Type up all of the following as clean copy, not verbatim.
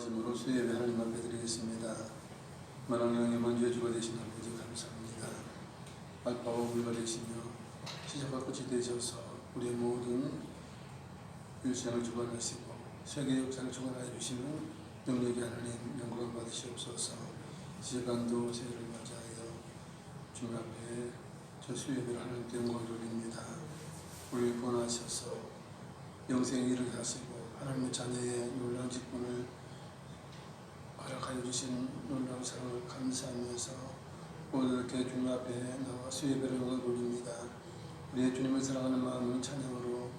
기도하심으로 수예배 하나님 앞에 드리겠습니다. 만왕의 만주의 주가 되신 아버지 감사합니다. 알파와 오메가 되시며 시작과 끝이 되셔서 우리의 모든 일생을 주관하시고 세계 역사를 주관하여 주시는 능력의 하나님 영광을 받으시옵소서. 시간도 새해를 맞이하여 주님 앞에 저 수예배를 하나님께 영광을 돌립니다. 우리를 구원하셔서 영생에 이르게 하시고 하나님의 자녀의 놀라운 직분을 허락하여 주신 놀라운 사랑을 감사하면서 오늘 이렇게 주님 앞에 나와 수예배를 영광을 돌립니다. 우리의 주님을 사랑하는 마음은 찬양으로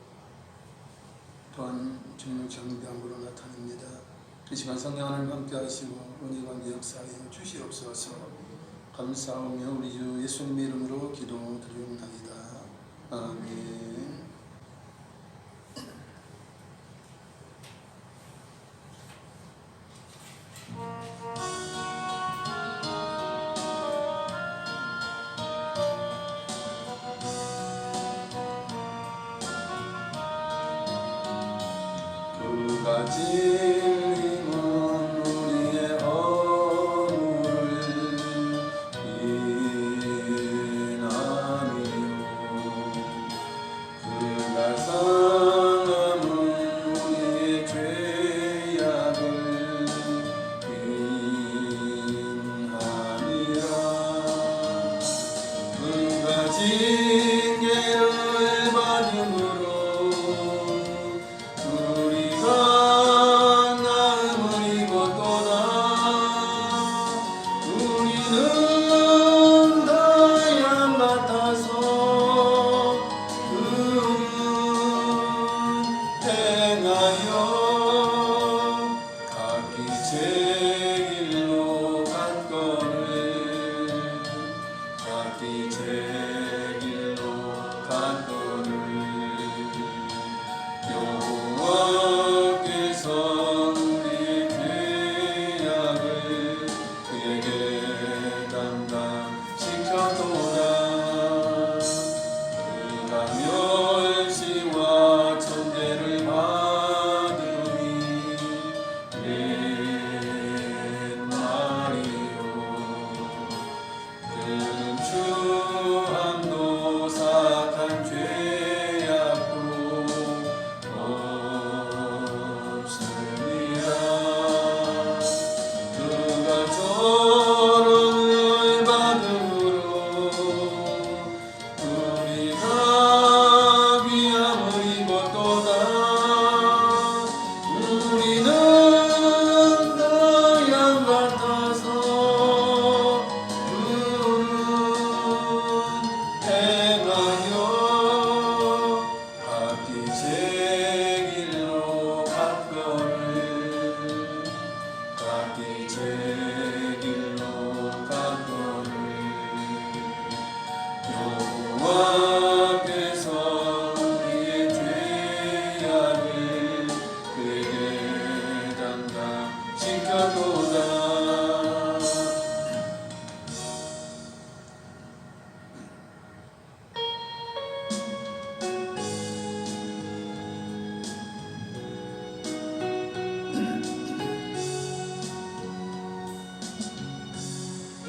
또한 주님의 경배함으로 나타납니다. 이 시간 성령 하나님 함께 하시고 은혜 관계 역사하여 주시옵소서. 감사하며 우리 주 예수님의 이름으로 기도드리옵나이다. 아멘. 그가 진림은 우리의 허물을 인함이요 그가 상함은 우리의 죄악을 인함이라 그가 징계를 받음으로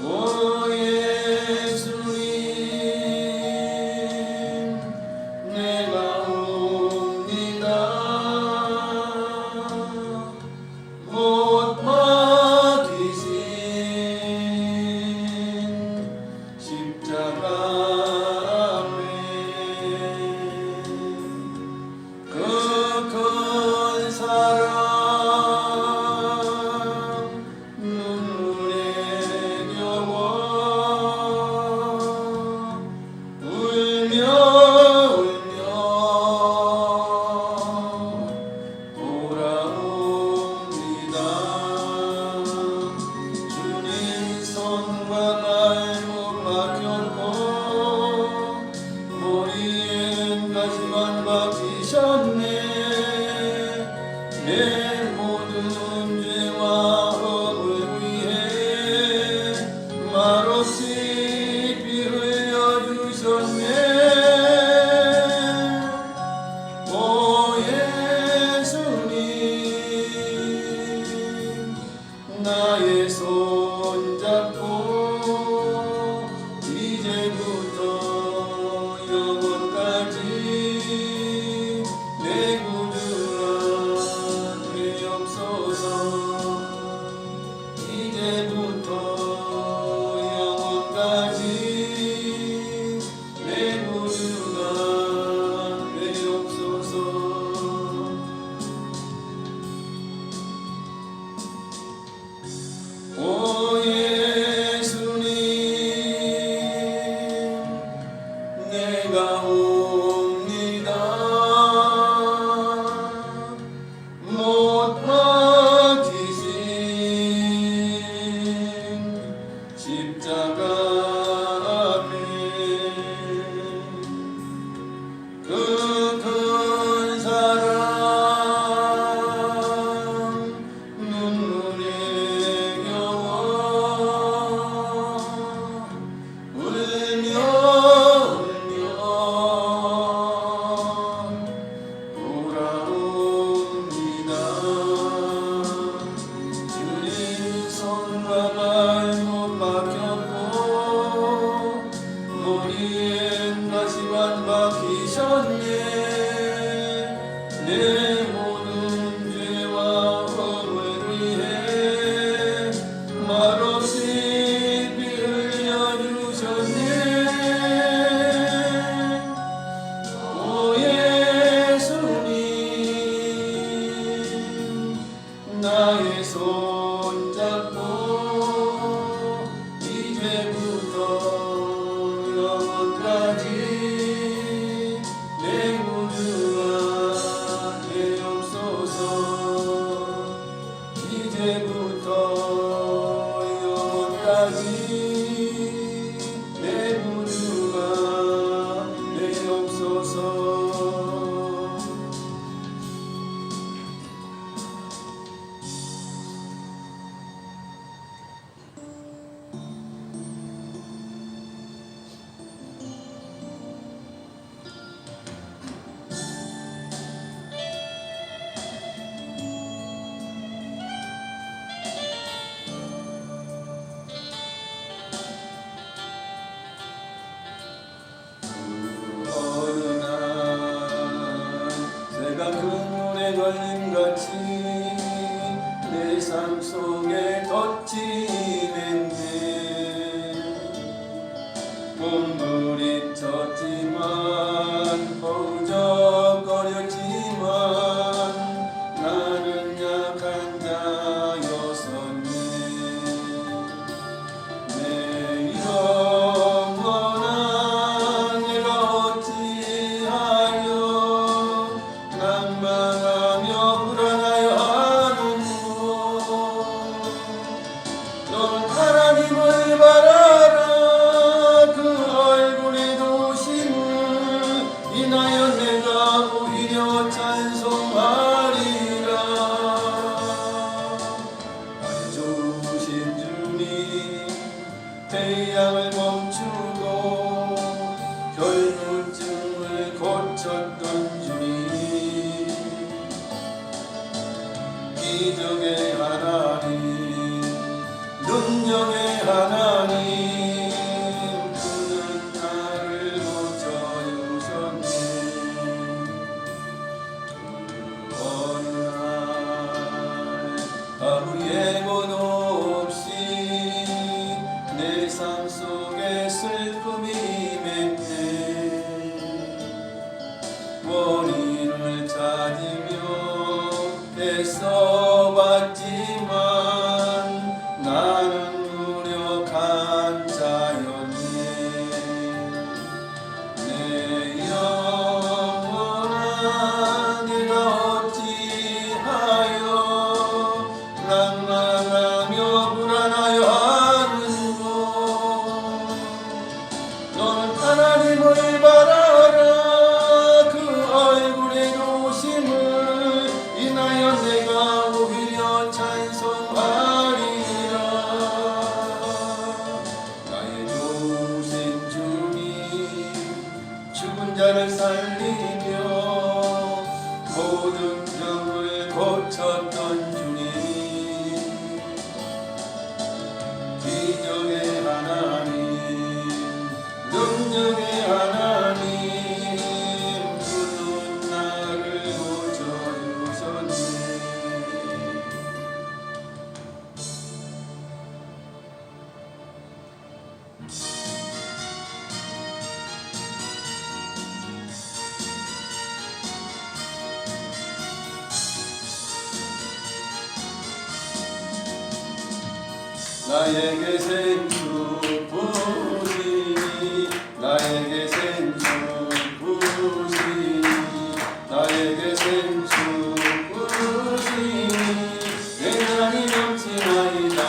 오 예수님 있었지만 허우적거렸지만 나는 약한 자였었네. 내 영혼아 내가 어찌하여 낭만하며 불안하여 하는고. 너는 하나님을 바라라. 그 얼굴의 도심을 인하여 내가 오히려 찬송하리라. 나의 좋으신 주님, 태양을 멈추고 결문증을 고쳤던 주님, 기적의 하나님, 능력의 하나님, 그는 나를 고쳐주셨네. 그 어느 날 아무 예고도 없이 내 삶 속에 슬픔이 맺네. 원인을 찾으며 애써봤지만 나는 무력한 자였네. 내 영혼아 내가 어찌하여 낭만하며 불안하여 하는고. 너는 하나님을 바라라. 그 얼굴의 도심을 인하여 내가 오히려 찬송하리라. 나의 좋으신 주님, 죽은 자를 살리며 모든 병을 고쳤던 주님, 기적의 하나님, 능력의 하나님, 그는 나를 고쳐주셨네. 나에게 생수 부으시니, 나에게 생수 부으시니, 나에게 생수 부으시니, 내 잔이 넘치나이다,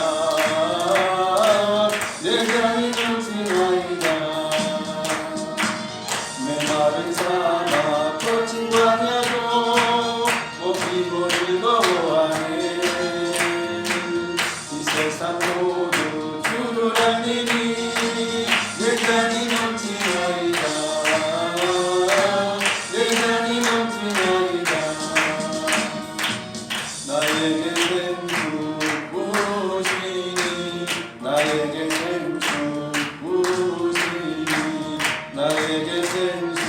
내 잔이 넘치나이다. 메마른 사막 거친 광야도 먹히고 즐거워하네. 이 세상 모두 주를 알리니 내 잔이 넘치나이다, 내 잔이 넘치나이다. 나에게 생수 부으시니, 나에게 생수 부으시니, 나에게 생수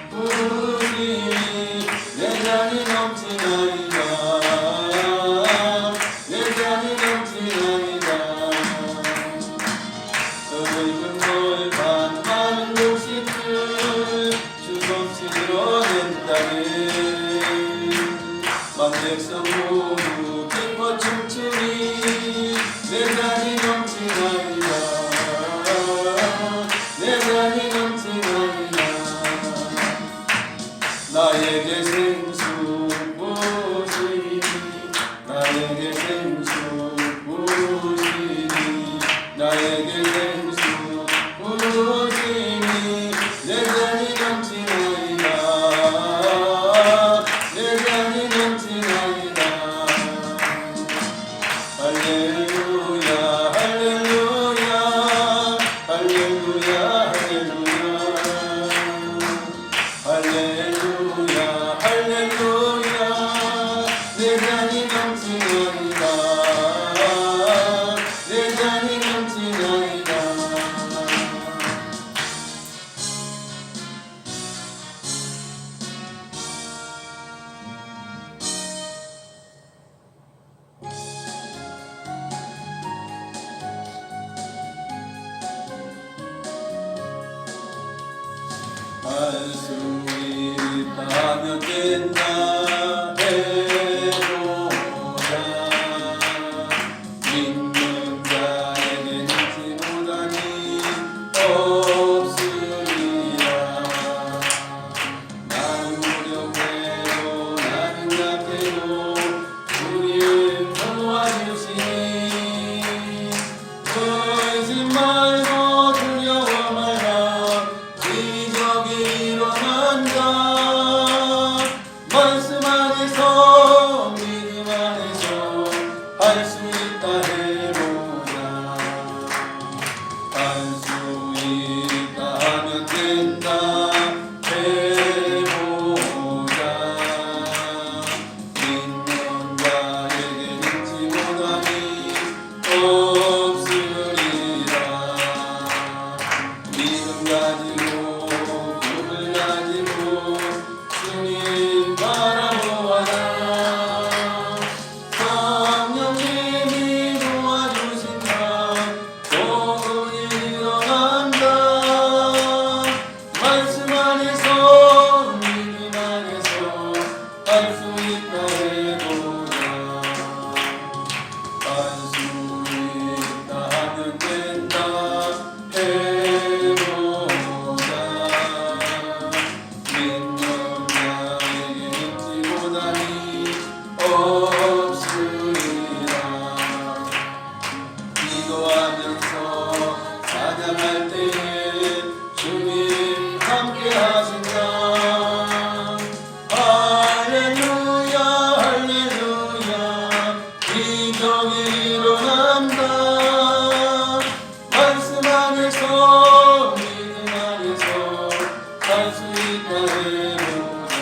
부으시니, 내 잔이 넘치나이다, 내 잔이 넘치나이다. 저 넓은 돌판 많은 도시들 주섬시 드러낸다네. 만백성 모두 기뻐 춤추니 내 잔이 넘치나이다, 내 잔이 넘치나이다. 나에게 생수 부으시니, 나에게 생수 부으시니, 나에게 생수 부으시니, 내 잔이 넘치나이다, 내 잔이 넘치나이다. 할렐루야 할렐루야 할렐루야 할렐루야 할렐루야 할렐루야. 내 잔이 넘치나이다, 내 잔이 넘치나이다. 할 수 있다면 된다 해보자. 믿는 자에게 능치 못하니 없으리라. 나는 무력해도 나는 약해도 주님 도와주시니 의심 말고 두려워 말라. 기적이 일어난다. 말씀 안에서 믿음 안에서 할 수 있다 해보자. 할 수 있다 하면 된다 해보자. 믿는 자에게 능치 못하니 없으리라. 믿음 가지고 꿈을 가지고 주님 바라보아라. 성령님이 도와주신다. 좋은 일 일어난다. 말씀 안에서 믿음 안에서 할 수 있다 해보자. 할 수 있다 하면 된다 해보자. 믿는 자에게 능치 못하니 없으리라. 기도하면서 찬양할 때에 주님 함께 하신다. 할렐루야 할렐루야. 기적이 일어난다. 말씀 안에서 믿음 안에서 할 수 있다 해보자.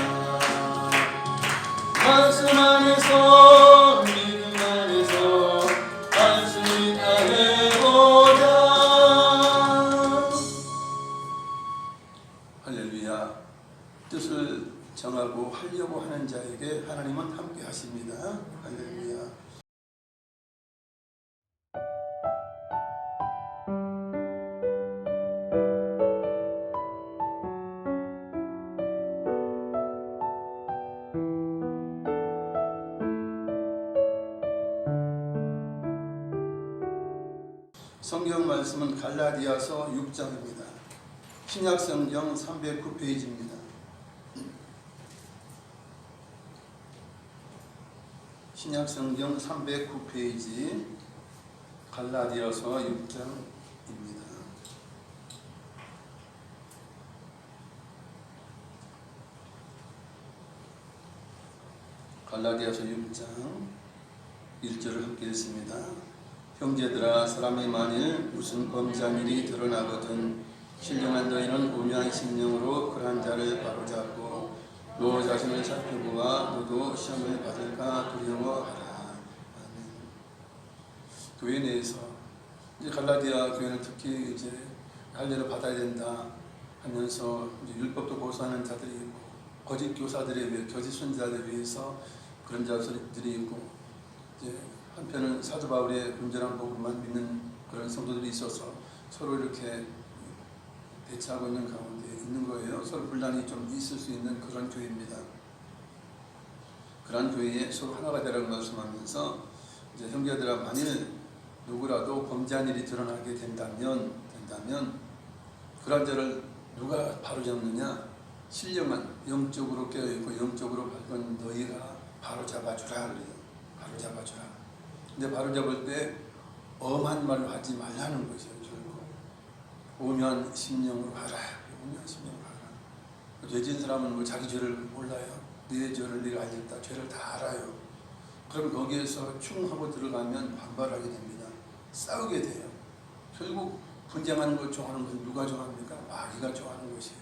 말씀 안에서 믿음 안에서 할 수 있다 해보자. 할렐루야. 뜻을 정하고 하려고 하는 자에게 하나님은 함께 하십니다. 할렐루야. 성경 말씀은 갈라디아서 6장입니다. 신약 성경 309페이지입니다. 신약 성경 309페이지 갈라디아서 6장입니다. 갈라디아서 6장 1절을 함께 읽습니다. 형제들아, 사람이 만일 무슨 범죄한 일이 드러나거든 신령한 너희는 온유한 심령으로 그러한 자를 바로잡고 너 자신을 살펴보아 너도 시험을 받을까 두려워하라. 아멘. 교회 내에서 이제 갈라디아 교회는 특히 이제 할례를 받아야 된다 하면서 이제 율법도 고수하는 자들이 있고 거짓 교사들에 의해 거짓 선지자들에 의해서 그런 자들이 있고 이제 한편은 사도 바울의 온전한 복음만 믿는 그런 성도들이 있어서 서로 이렇게 대치하고 있는 가운데 있는 거예요. 서로 분란이 좀 있을 수 있는 그런 교회입니다. 그런 교회에 서로 하나가 되라고 말씀하면서 이제 형제들아, 만일 누구라도 범죄한 일이 드러나게 된다면 그런 자를 누가 바로잡느냐? 신령한 영적으로 깨어있고 영적으로 밝은 너희가 바로잡아주라 그래요. 바로잡아주라. 근데 바로잡을 때 엄한 말로 하지 말라는 것이에요. 결국 온유한 심령으로 하라. 온유한 심령으로 하라. 죄진 사람은 뭐 자기 죄를 몰라요. 내 죄를 내가 알겠다. 죄를 다 알아요. 그럼 거기에서 충하고 들어가면 반발하게 됩니다. 싸우게 돼요. 결국 분쟁하는 걸 좋아하는 것은 누가 좋아합니까? 마귀가 좋아하는 것이에요.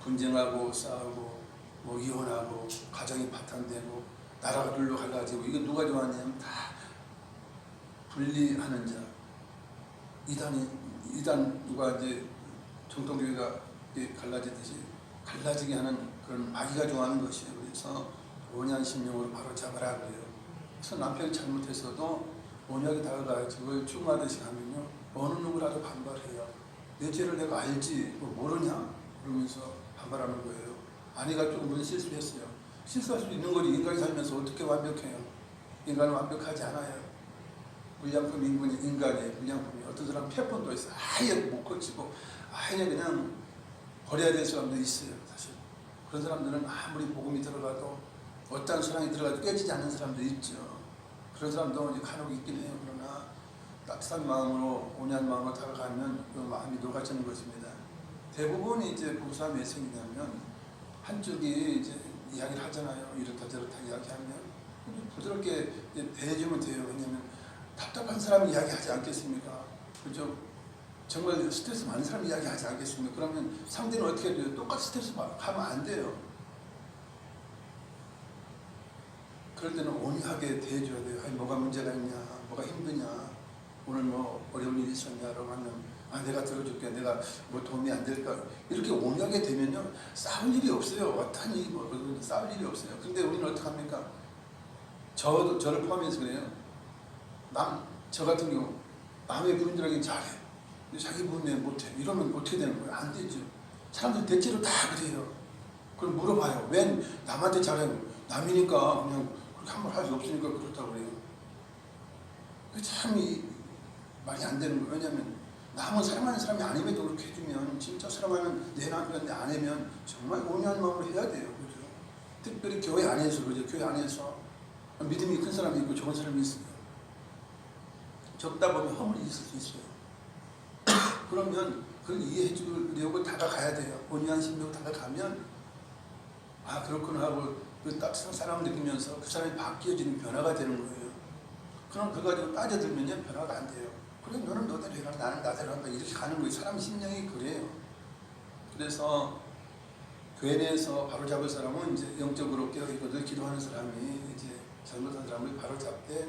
분쟁하고 싸우고 뭐 이혼하고 가정이 파탄되고 나라가 둘로 갈라지고 이거 누가 좋아하냐면 다 분리하는 자. 이단 누가 이제 정통교회가 갈라지듯이 갈라지게 하는 그런 마귀가 좋아하는 것이에요. 그래서 온유한 심령으로 바로 잡아라 그래요. 그래서 남편이 잘못했어도 온유하게 다가가야지. 그걸 충고하듯이 하면요 어느 누구라도 반발해요. 내 죄를 내가 알지 뭐 모르냐? 그러면서 반발하는 거예요. 아내가 조금은 실수했어요. 실수할 수 있는 거지. 인간이 살면서 어떻게 완벽해요? 인간은 완벽하지 않아요. 불량품 인간의 불량품이 어떤 사람 폐폰도 있어요. 아예 못 고치고 아예 그냥 버려야 될 사람도 있어요. 사실 그런 사람들은 아무리 복음이 들어가도 어떤 사랑이 들어가도 깨지지 않는 사람도 있죠. 그런 사람도 이제 간혹 있긴 해요. 그러나 따뜻한 마음으로 온유한 마음으로 다가가면 그 마음이 녹아지는 것입니다. 대부분이 이제 부부싸움 왜 생기냐면 한쪽이 이제 이야기를 하잖아요. 이렇다 저렇다 이야기하면 부드럽게 대해주면 돼요. 왜냐하면 답답한 사람이 이야기하지 않겠습니까? 그죠? 정말 스트레스 많은 사람이 이야기하지 않겠습니까? 그러면 상대는 어떻게 해야 돼요? 똑같이 스트레스 하면 안 돼요. 그럴 때는 온유하게 대해줘야 돼요. 아니, 뭐가 문제가 있냐? 뭐가 힘드냐? 오늘 뭐 어려운 일이 있었냐? 라고 하면 내가 들어줄게. 내가 뭐 도움이 안 될까? 이렇게 온유하게 되면요. 싸울 일이 없어요. 어떤 일이 싸울 일이 없어요. 근데 우리는 어떡합니까? 저를 포함해서 그래요. 저 같은 경우 남의 부인들에게 잘해. 근데 자기 부인에 못해. 이러면 어떻게 되는 거예요? 안 되죠. 사람들 대체로 다 그래요. 그럼 물어봐요. 왜 남한테 잘해? 남이니까 그냥 그렇게 한 번 할 수 없으니까 그렇다고 그래요. 참 말이 안 되는 거예요. 왜냐하면 남은 사랑하는 사람이 아님에도 그렇게 해주면 진짜 사랑하는 내 남편 내 아내면 정말 온유한 마음으로 해야 돼요. 그죠? 특별히 교회 안에서 그죠? 교회 안에서 믿음이 큰 사람이 있고 좋은 사람이 있어요. 적다 보면 허물이 있을 수 있어요. 그러면 그걸 이해해 주려고 다가가야 돼요. 온유한 심리로 다가가면 그렇구나 하고 그 따뜻한 사랑을 느끼면서 그 사람이 바뀌어지는 변화가 되는 거예요. 그럼 그거 가지고 따져들면요 변화가 안 돼요. 그래 너는 너대로 해라 나는 나대로 한다 이렇게 가는 거예요. 사람 심령이 그래요. 그래서 교회 내에서 바로잡을 사람은 이제 영적으로 깨어있거든 기도하는 사람이 이제 잘못한 사람을 바로잡되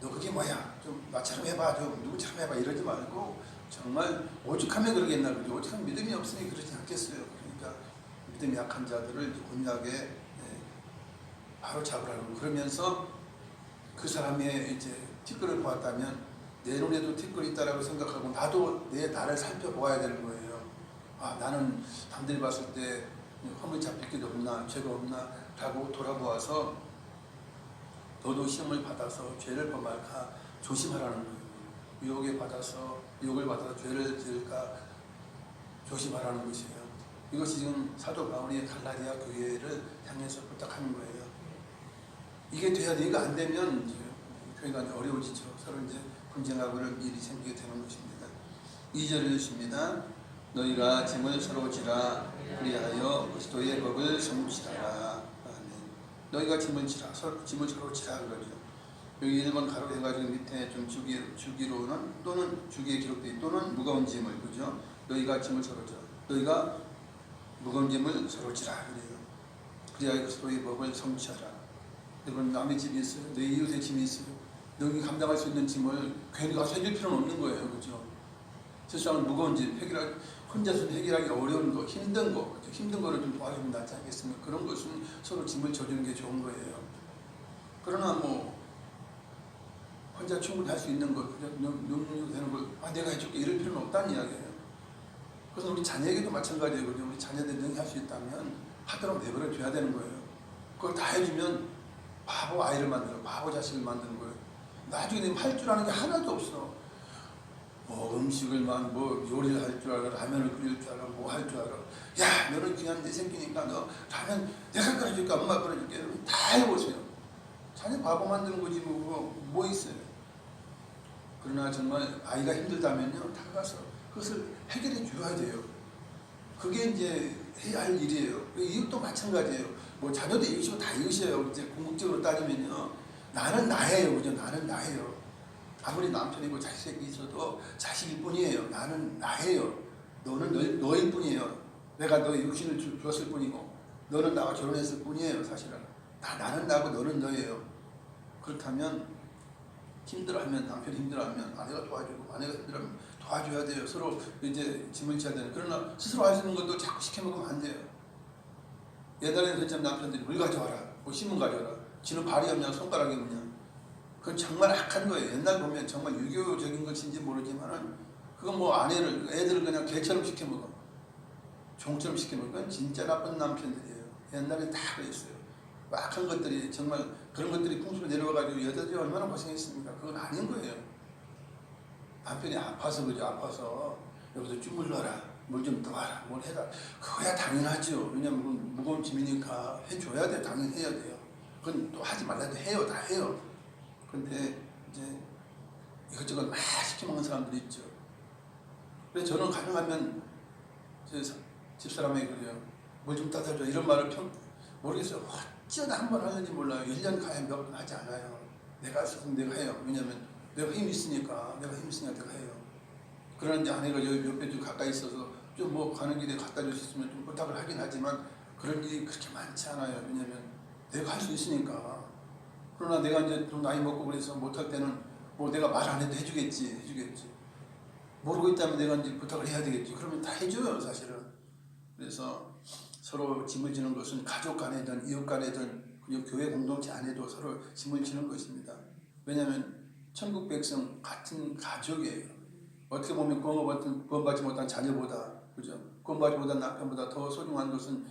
너 그게 뭐야? 좀 나처럼 해봐. 좀 누구처럼 해봐. 이러지 말고 정말 오죽하면 그러겠나. 그죠? 오죽하면 믿음이 없으니 그러지 않겠어요. 그러니까 믿음이 약한 자들을 온유하게 바로 잡으라고 그러면서 그 사람의 이제 티끌을 보았다면 내 눈에도 티끌이 있다라고 생각하고 나도 나를 살펴보아야 되는 거예요. 나는 남들이 봤을 때 허물 잡힐 게 없나 죄가 없나 라고 돌아보아서 너도 시험을 받아서 죄를 범할까 조심하라는 거예요. 유혹을 받아서 죄를 지을까 조심하라는 것이에요. 이것이 지금 사도 바울이 갈라디아 교회를 향해서 부탁하는 거예요. 이게 돼야 돼. 이거 안 되면 이제 교회가 어려워지죠. 서로 이제 분쟁하고 이런 일이 생기게 되는 것입니다. 2절을 읽습니다. 너희가 짐을 서로 지라 그리하여 그리스도의 법을 성취하라. 너희가 짐을 서로 지라 그러죠. 여기 1번 가로 해가지고 밑에 좀 주기로는 또는 주기에 기록되어 또는 무거운 짐을 그죠? 너희가 짐을 서로 지라. 너희가 무거운 짐을 서로 지라 그래요. 그리하여 그리스도의 법을 성취하라. 여러분 남의 짐이 있어요. 내 이웃의 짐이 있어요. 너희 감당할 수 있는 짐을 괜히 가서 해줄 필요는 없는 거예요. 그죠? 세상은 무거운 짐, 혼자서 해결하기 어려운 거, 힘든 거, 힘든 거를 좀 도와주면 낫지 않겠습니까? 그런 것은 서로 짐을 져주는 게 좋은 거예요. 그러나 뭐 혼자 충분히 할 수 있는 것, 능력이 되는 걸 내가 해줄게 이럴 필요는 없다는 이야기예요. 그래서 우리 자녀에게도 마찬가지예요. 그죠? 우리 자녀들이 능히 할 수 있다면 하도록 내버려 둬야 되는 거예요. 그걸 다 해주면 바보 아이를 만들어, 바보 자식을 만드는 거예요. 나중에 되면 할 줄 아는 게 하나도 없어. 뭐 음식을 뭐 요리를 할 줄 알아, 라면을 끓일 줄 알아, 뭐 할 줄 알아. 야, 너는 그냥 내 새끼니까 너 라면 내가 끓여줄까, 엄마가 끓여줄게. 다 해보세요. 자녀 바보 만드는 거지 뭐 있어요. 그러나 정말 아이가 힘들다면요, 다가가서 그것을 해결해 줘야 돼요. 그게 이제 해야 할 일이에요. 이웃도 마찬가지예요. 뭐 자녀도 이웃이고 다 이웃이에요. 이제 궁극적으로 따지면요, 나는 나예요, 그죠? 나는 나예요. 아무리 남편이고 자식이 있어도 자식일 뿐이에요. 나는 나예요. 너는 너일 뿐이에요. 내가 너의 육신을 주었을 뿐이고 너는 나와 결혼했을 뿐이에요. 사실은 나는 나고 너는 너예요. 그렇다면 힘들어하면 남편이 힘들어하면 아내가 도와주고 아내가 힘들어하면 도와줘야 돼요. 서로 이제 짐을 져야 되는. 그러나 스스로 할 수 있는 것도 자꾸 시켜먹으면 안 돼요. 옛날에는 그랬잖아요. 남편들이 물 가져와라, 뭐 신문 가져와라. 지는 발이 없냐 손가락이 없냐. 그건 정말 악한 거예요. 옛날 보면 정말 유교적인 것인지 모르지만은 그건 뭐 애들을 그냥 개처럼 시켜 먹어. 종처럼 시켜놓으니까 진짜 나쁜 남편들이에요. 옛날에 다 그랬어요. 막한 것들이 정말 그런 것들이 풍수로 내려와가지고 여자들이 얼마나 고생했습니까? 그건 아닌 거예요. 남편이 아파서 그죠. 아파서 여기서 주물러라, 물 좀 떠와라, 뭘 해라. 그거야 당연하죠. 왜냐면 무거운 짐이니까 해줘야 돼요. 당연히 해야 돼요. 그건 또 하지 말라도 해요. 다 해요. 근데 이제 이것저것 막 시켜먹는 사람들이 있죠. 그래서 저는 가능하면 제 집사람에게 그래요. 뭘 좀 따다 줘. 이런 말을 모르겠어요. 어쩌다 한 번 하는지 몰라요. 1년 가야 몇 번 하지 않아요. 내가 스스로 내가 해요. 왜냐면 내가 힘이 있으니까 내가 해요. 그러나 이제 아내가 여기 옆에 좀 가까이 있어서 좀 뭐 가는 길에 갖다 줄 수 있으면 좀 부탁을 하긴 하지만 그런 일이 그렇게 많지 않아요. 왜냐면 내가 할 수 있으니까. 그러나 내가 이제 좀 나이 먹고 그래서 못할 때는 뭐 내가 말 안 해도 해주겠지. 모르고 있다면 내가 이제 부탁을 해야 되겠지. 그러면 다 해줘요, 사실은. 그래서 서로 짐을 지는 것은 가족 간에든 이웃 간에든 그리고 교회 공동체 안에도 서로 짐을 지는 것입니다. 왜냐하면 천국 백성 같은 가족이에요. 어떻게 보면 구원받지 못한 자녀보다, 그죠? 구원받지 못한 남편보다 더 소중한 것은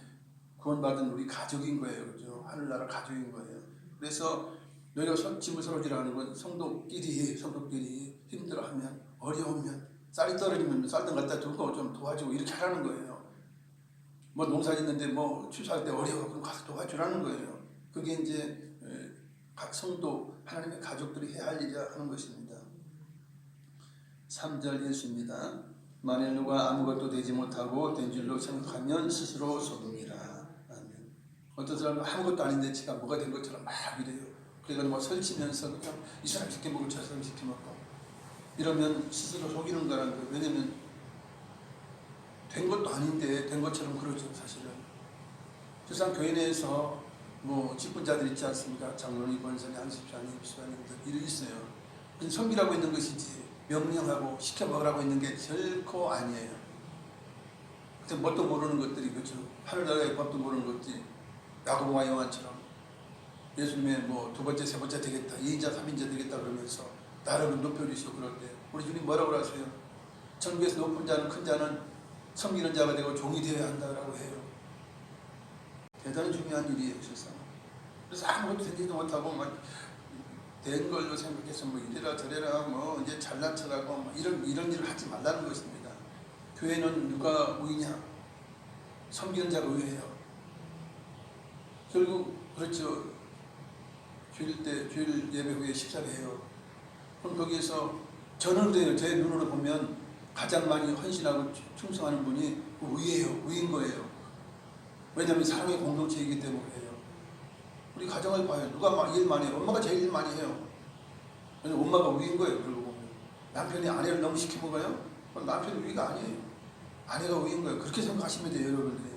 구원받은 우리 가족인 거예요, 그죠? 하늘나라 가족인 거예요. 그래서 너희가 짐을 서로 지라는 건 성도끼리 힘들어하면, 어려우면, 쌀이 떨어지면 쌀등 갖다 두고 좀 도와주고 이렇게 하라는 거예요. 뭐 농사 짓는데 뭐 추수할 때 어려워 그럼 가서 도와주라는 거예요. 그게 이제 각 성도 하나님의 가족들이 해야 할 일이라 하는 것입니다. 3절 예수입니다. 만일 누가 아무것도 되지 못하고 된 줄로 생각하면 스스로 속음이라. 아멘. 어떤 사람은 아무것도 아닌데 지가 뭐가 된 것처럼 막 이래요. 그래서 뭐 설치면서 그냥 이 사람 시켜먹고 저 사람 시켜먹고 이러면 스스로 속이는 거라는 거예요. 왜냐면 된 것도 아닌데 된 것처럼 그러죠. 사실은 세상 교회 내에서 뭐 직분자들 있지 않습니까? 장로님, 권사님, 안수사님, 수사님들 이런 있어요. 섬기라고 있는 것이지 명령하고 시켜 먹으라고 있는 게 결코 아니에요. 근데 뭣도 모르는 것들이 그렇죠. 하늘나라의 법도 모르는 것들이 야고보와 요한처럼 예수님의 뭐 두 번째, 세 번째 되겠다, 2인자, 3인자 되겠다 그러면서 나를 높여주시고 그럴 때 우리 주님 뭐라고 하세요? 천국에서 높은 자는 큰 자는 섬기는 자가 되고 종이 되어야 한다라고 해요. 대단히 중요한 일이에요, 세상. 그래서 아무것도 되지도 못하고 막 된 걸로 생각해서 뭐 이래라 저래라 뭐 이제 잘난 척하고 뭐 이런 일을 하지 말라는 것입니다. 교회는 누가 우위냐? 섬기는 자가 우위예요. 결국 그렇죠. 주일 예배 후에 식사를 해요. 그럼 거기에서 저는 그래요. 제 눈으로 보면 가장 많이 헌신하고 충성하는 분이 우위인 거예요. 왜냐하면 사랑의 공동체이기 때문에요. 우리 가정을 봐요. 누가 일 많이 해요? 엄마가 제일 일 많이 해요. 엄마가 우위인 거예요. 그러고 보면 남편이 아내를 너무 시켜먹어요? 그럼 남편이 우위가 아니에요. 아내가 우위인 거예요. 그렇게 생각하시면 돼요, 여러분들이.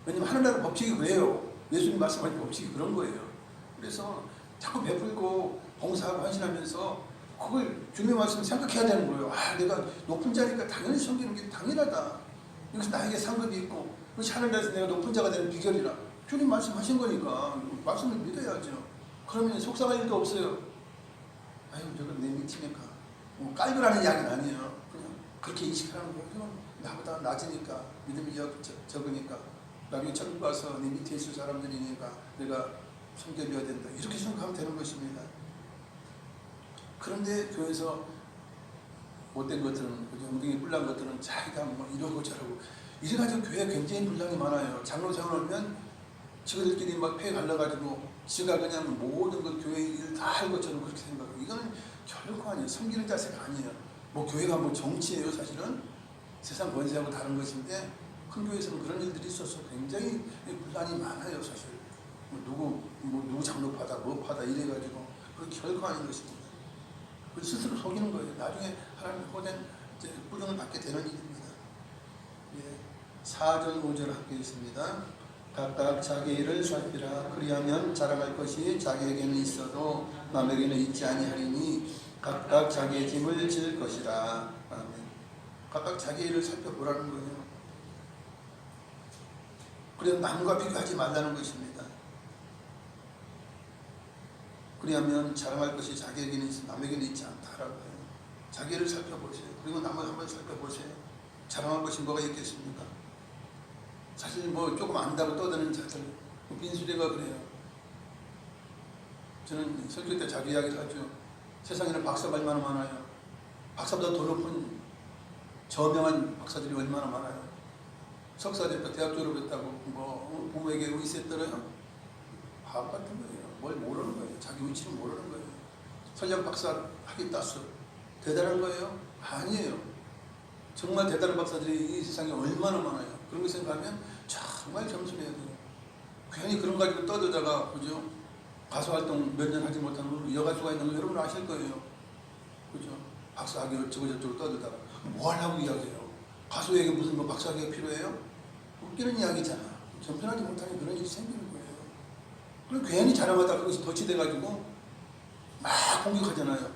왜냐면 하늘나라 법칙이 그래요. 예수님 말씀하신 법칙이 그런 거예요. 그래서 자꾸 베풀고 봉사하고 헌신하면서 그걸 주님의 말씀을 생각해야 되는 거예요. 아, 내가 높은 자니까 당연히 섬기는 게 당연하다. 이것은 나에게 상급이 있고 그것이 하늘나라에서 내가 높은 자가 되는 비결이라. 주님 말씀하신 거니까 말씀을 믿어야죠. 그러면 속상할 일도 없어요. 아유, 저건 내 밑이니까. 뭐 깔거라는 이야기는 아니에요. 그냥 그렇게 인식하는 거예요. 나보다 낮으니까, 믿음이 적으니까, 나중에 천국 가서 내 밑에 있을 사람들이니까 내가 섬겨줘야 된다. 이렇게 생각하면 되는 것입니다. 그런데 교회에서 못된 것들은, 엉덩이 뿔난 것들은 자기가 뭐 이러고 저러고 이래가지고 교회에 굉장히 분량이 많아요. 장로 세워놓으면 지그들끼리 막 패 갈라가지고 지가 그냥 모든 것 교회 일 다 할 것처럼 그렇게 생각하고 이거는 결코 아니에요. 섬기는 자세가 아니에요. 뭐 교회가 뭐 정치예요. 사실은 세상 권세하고 다른 것인데 큰 교회에서는 그런 일들이 있어서 굉장히 분란이 많아요. 사실 누구 장로파다 뭐파다 이래가지고 그건 결코 아닌 것입니다. 그 스스로 속이는 거예요. 나중에 하나님의 호된 꾸중을 받게 되는 일입니다. 예, 4절 5절 함께 있습니다. 각각 자기 일을 살피라. 그리하면 자랑할 것이 자기에게는 있어도 남에게는 있지 아니하리니 각각 자기의 짐을 질 것이라. 아멘. 각각 자기 일을 살펴보라는 거예요. 그래서 남과 비교하지 말라는 것입니다. 그리하면 자랑할 것이 자기에게는 있어 남에게는 있지 않다라고 해요. 자기를 살펴보세요. 그리고 남을 한번 살펴보세요. 자랑할 것이 뭐가 있겠습니까? 사실 뭐 조금 안다고 떠드는 자들, 빈수레가 그래요. 저는 설교 때 자주 이야기를 하죠. 세상에는 박사가 얼마나 많아요. 박사보다 더 높은 저명한 박사들이 얼마나 많아요. 석사 됐다, 대학 졸업했다고 뭐 부모에게 의세 떨어요. 바보 같은 거예요. 뭘 모르는 거예요. 자기 위치를 모르는 거예요. 설령 박사 학위 땄어. 대단한 거예요? 아니에요. 정말 대단한 박사들이 이 세상에 얼마나 많아요. 그런 거 생각하면 정말 겸손해야 돼요. 괜히 그런 가지고 떠들다가, 그죠? 가수 활동 몇 년 하지 못하는 여가수가 있는 거 여러분 아실 거예요. 그죠? 박사학위 어쩌고 저쩌고 떠들다가 뭐 하려고 이야기해요? 가수에게 무슨 뭐 박사학위가 필요해요? 웃기는 이야기잖아. 전편하지 못하니 그런 일이 생기는 거예요. 그럼 괜히 자랑하다 그것이 덧치돼가지고 막 공격하잖아요.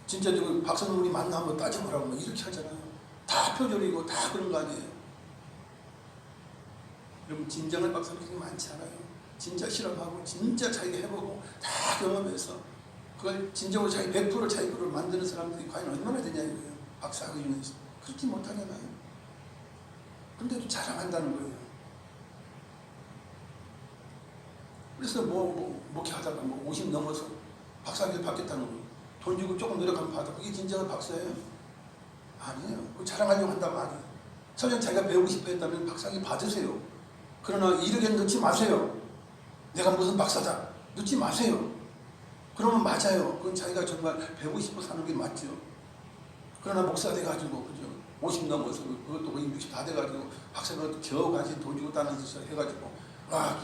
진짜 저 박사님이 맞나 한번 따져보라고 막 이렇게 하잖아요. 다 표절이고 다 그런 거 아니에요. 여러분 진정한 박사님이 많지 않아요. 진짜 실험하고 진짜 자기가 해보고 다 경험해서 그걸 진정으로 자기 100% 자기 거를 만드는 사람들이 과연 얼마나 되냐 이거예요. 박사학위 중에서 그렇게 못하잖아요. 근데도 자랑한다는 거예요. 그래서 목회하다가 50 넘어서 박사학위를 받겠다는 거예요. 돈 주고 조금 노력하면 받아. 그게 진정한 박사예요? 아니에요. 그 자랑하려고 한다고 아니에요. 설령 자기가 배우고 싶어 했다면 박사학위 받으세요. 그러나 이르게 넣지 마세요. 내가 무슨 박사다. 넣지 마세요. 그러면 맞아요. 그건 자기가 정말 배우고 싶어 사는 게 맞죠. 그러나 목사가 돼가지고, 그죠? 50 넘어서, 그것도 거의 60 다 돼가지고, 박사가 겨우 가지 돈 주고 따는 짓을 해가지고,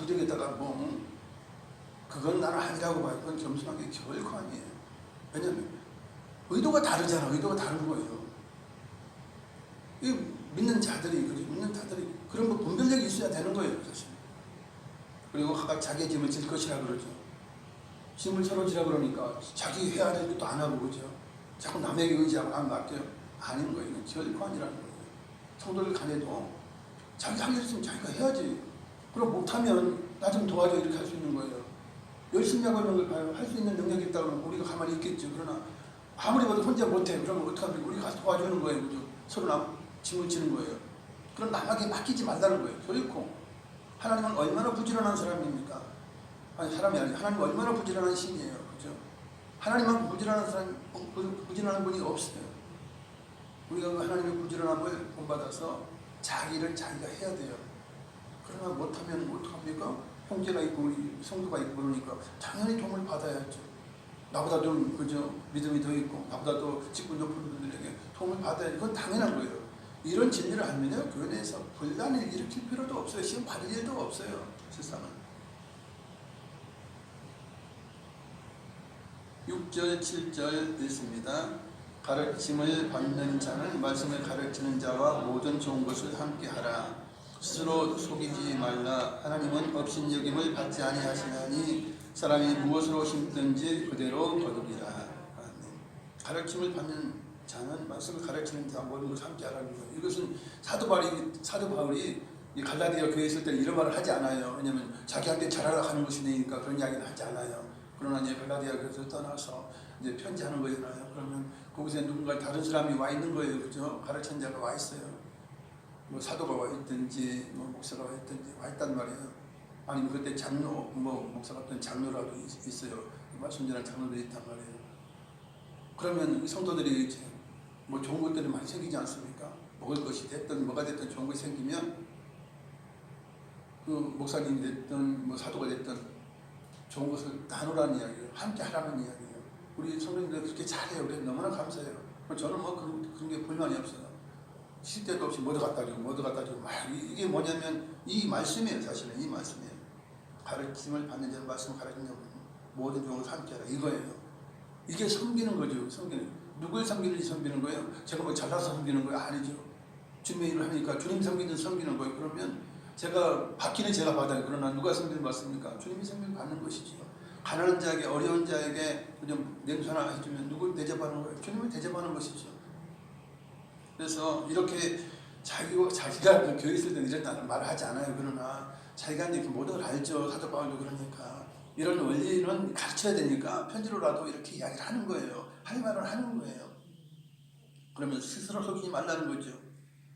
이러겠다가 그건 나는 아니라고 봐요. 그건 겸손한 게 결코 아니에요. 왜냐면, 의도가 다르잖아. 의도가 다른 거예요. 이 믿는 자들이, 그죠? 믿는 자들이, 그런 거 분별력이 있어야 되는 거예요, 사실. 그리고 각각 자기의 짐을 질 것이라 그러죠. 짐을 서로 지라 그러니까 자기 해야 될 것도 안 하고, 그죠? 자꾸 남에게 의지하고 안 맡겨요. 아닌 거예요. 이건 결코 아니라는 거예요. 성도들 간에도 자기 할 일 있으면 자기가 해야지. 그럼 못하면 나 좀 도와줘 이렇게 할 수 있는 거예요. 열심히 하고 있는 걸 봐요. 할 수 있는 능력이 있다고 하면 우리가 가만히 있겠죠. 그러나 아무리 봐도 혼자 못해. 그러면 어떡합니까? 우리가 가서 도와주는 거예요. 그죠? 서로 짐을 지는 거예요. 그럼 남에게 맡기지 말라는 거예요. 결코. 하나님은 얼마나 부지런한 사람입니까? 아니, 사람이 아니라 하나님은 얼마나 부지런한 신이에요. 그죠? 하나님만큼 부지런한 분이 없어요. 우리가 하나님의 부지런함을 본받아서 자기를 자기가 해야 돼요. 그러나 못하면 어떡합니까? 형제가 있고 우리 성도가 있고 그러니까 당연히 도움을 받아야죠. 나보다 좀, 그죠? 믿음이 더 있고 나보다 더 직분 높은 분들에게 도움을 받아야지. 그건 당연한 거예요. 이런 진리를 알면요, 교회에서 분란을 일으킬 필요도 없어요. 시험 받을 일도 없어요. 세상은. 6절, 7절 있습니다. 가르침을 받는 자는 말씀을 가르치는 자와 모든 좋은 것을 함께 하라. 스스로 속이지 말라. 하나님은 업신여김을 받지 아니하시나니 사람이 무엇으로 심든지 그대로 거두리라. 가르침을 받는 자는 말씀을 가르치는 자 모든 것을 함께 하라는 거예요. 이것은 사도 바울이 이 갈라디아 교회에 있을 때 이런 말을 하지 않아요. 왜냐하면 자기한테 잘하라 하는 것이니까 그런 이야기는 하지 않아요. 그러나 이제 갈라디아 교회에서 떠나서 이제 편지하는 거잖아요. 그러면 거기서 누군가 다른 사람이 와 있는 거예요. 그죠? 가르치는 자가 와 있어요. 뭐 사도가 와 있든지 뭐 목사가 와 있든지 와 있단 말이에요. 아니면 그때 장로, 목사 같은 장로라도 있어요. 말씀 전한 장로도 있단 말이에요. 그러면 성도들이 이제 뭐 좋은 것들이 많이 생기지 않습니까? 먹을 것이 됐든 뭐가 됐든 좋은 것이 생기면 그 목사님이 됐든 뭐 사도가 됐든 좋은 것을 나누라는 이야기예요. 함께 하라는 이야기예요. 우리 성도님들 그렇게 잘해요. 그래서 너무나 감사해요. 저는 뭐 그런 게 불만이 없어요. 쉴 때도 없이 뭐도 갖다 주고 막 이게 뭐냐면 이 말씀이에요. 사실은 이 말씀이에요. 가르침을 받는 자는 말씀을 가르치는 모든 종을 함께 하라 이거예요. 이게 섬기는 거죠. 누굴 섬기는지 섬기는 거예요. 제가 뭐 잘나서 섬기는 거예요? 아니죠. 주님의 일을 하니까 주님 섬기는 거예요. 그러면 제가 받기는 제가 받아요. 그러나 누가 섬기는 받습니까? 주님이 섬기는 받는 것이죠. 가난한 자에게 어려운 자에게 좀 냄새 하나 해주면 누굴 대접하는 거예요? 주님을 대접하는 것이죠. 그래서 이렇게 자기가 그 교회 있을 때는 이런 말을 하지 않아요. 그러나 자기가 이제 모든 걸 알죠. 사도 바울도 그러니까. 이런 원리는 가르쳐야 되니까 편지로라도 이렇게 이야기를 하는 거예요. 할 말을 하는 거예요. 그러면 스스로 속이지 말라는 거죠.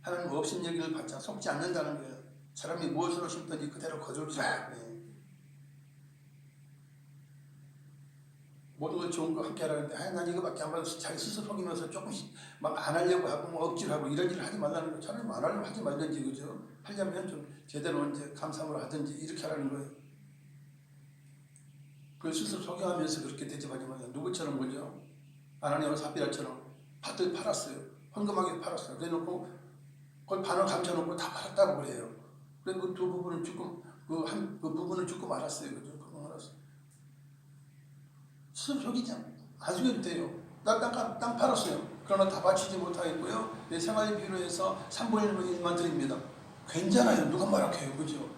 하나님 업신여김을 받자 속지 않는다는 거예요. 사람이 무엇으로 심든지 그대로 거두리라. 모든 걸 좋은 거 함께 하라는데 난 이거밖에 안 받아서 자기 스스로 속이면서 조금씩 막 안 하려고 하고 뭐 억지로 하고 이런 일을 하지 말라는 거. 차라리 안 하려면 하지 말든지, 그죠? 하려면 좀 제대로 이제 감사함으로 하든지 이렇게 하라는 거예요. 그걸 스스로 속여하면서 그렇게 대접하지 말라. 누구처럼, 그죠? 아나니아와 삽비라처럼 밭을 팔았어요. 헌금하게 팔았어요. 그래놓고 그걸 반을 감춰놓고 다 팔았다고 그래요. 그래 그 두 부분은 죽고 그 부분은 죽고 말았어요. 그죠? 그거 말았어요. 스스로 속이지 안 속여도 돼요. 나 땅 팔았어요. 그러나 다 바치지 못하겠고요. 내 생활이 필요해서 3분의 1만 드립니다. 괜찮아요. 누가 말할게요. 그죠?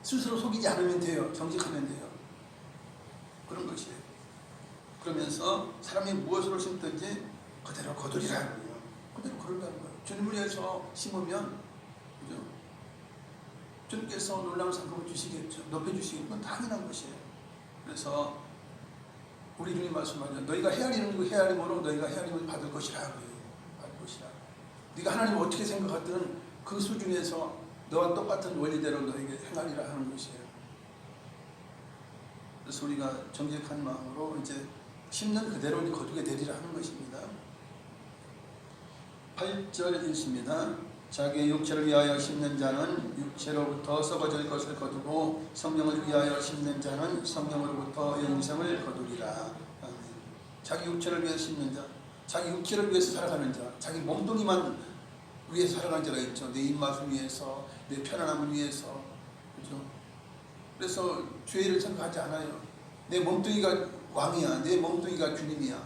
스스로 속이지 않으면 돼요. 정직하면 돼요. 그런 것이에요. 그러면서 사람이 무엇으로 심든지 그대로 거두리라는 거예요. 그대로 거둔다는 거예요. 주님을 위해서 심으면, 그죠? 주님께서 놀라운 상급을 주시겠죠. 높여주시겠죠. 그건 당연한 것이에요. 그래서 우리 주님 말씀하죠. 너희가 헤아리는 그 헤아림으로 너희가 헤아림을 받을 것이라. 받을 것이라. 네가 하나님을 어떻게 생각하든 그 수준에서 너와 똑같은 원리대로 너에게 행하리라 하는 것이에요. 그래서 우리가 정직한 마음으로 이제 심는 그대로 거두게 되리라 하는 것입니다. 8절 읽습니다. 자기의 육체를 위하여 심는 자는 육체로부터 썩어질 것을 거두고 성령을 위하여 심는 자는 성령으로부터 영생을 거두리라. 자기 육체를 위해서 심는 자, 자기 육체를 위해서 살아가는 자, 자기 몸뚱이만 위해서 살아가는 자가 있죠. 내 입맛을 위해서, 내 편안함을 위해서, 그렇죠? 그래서 죄를 생각하지 않아요. 내 몸뚱이가 왕이야. 내 몸뚱이가 주님이야.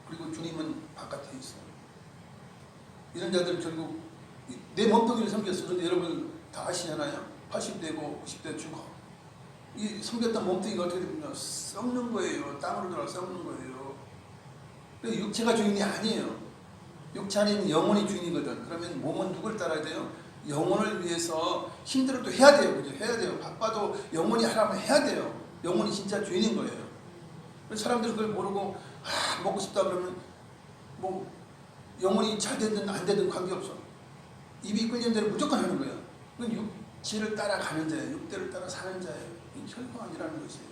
그리고 주님은 바깥에 있어요. 이런 자들은 결국 내 몸뚱이를 섬겼어. 그런데 여러분 다 아시잖아요. 80대고 90대 죽어. 이 섬겼던 몸뚱이가 어떻게 됩니까? 썩는 거예요. 땅으로 들어가 썩는 거예요. 그래서 육체가 주인이 아니에요. 육체 안에 있는 영혼이 주인이거든. 그러면 몸은 누굴 따라야 돼요? 영혼을 위해서 힘들어도 해야 돼요. 그죠? 해야 돼요. 바빠도 영혼이 하라면 해야 돼요. 영혼이 진짜 주인인 거예요. 그래서 사람들이 그걸 모르고 먹고 싶다 그러면 뭐 영혼이 잘 되든 안 되든 관계없어. 입이 끌리는 대로 무조건 하는 거예요. 그건 육체를 따라가는 자예요. 육대를 따라 사는 자예요. 이게 결코 아니라는 것이에요.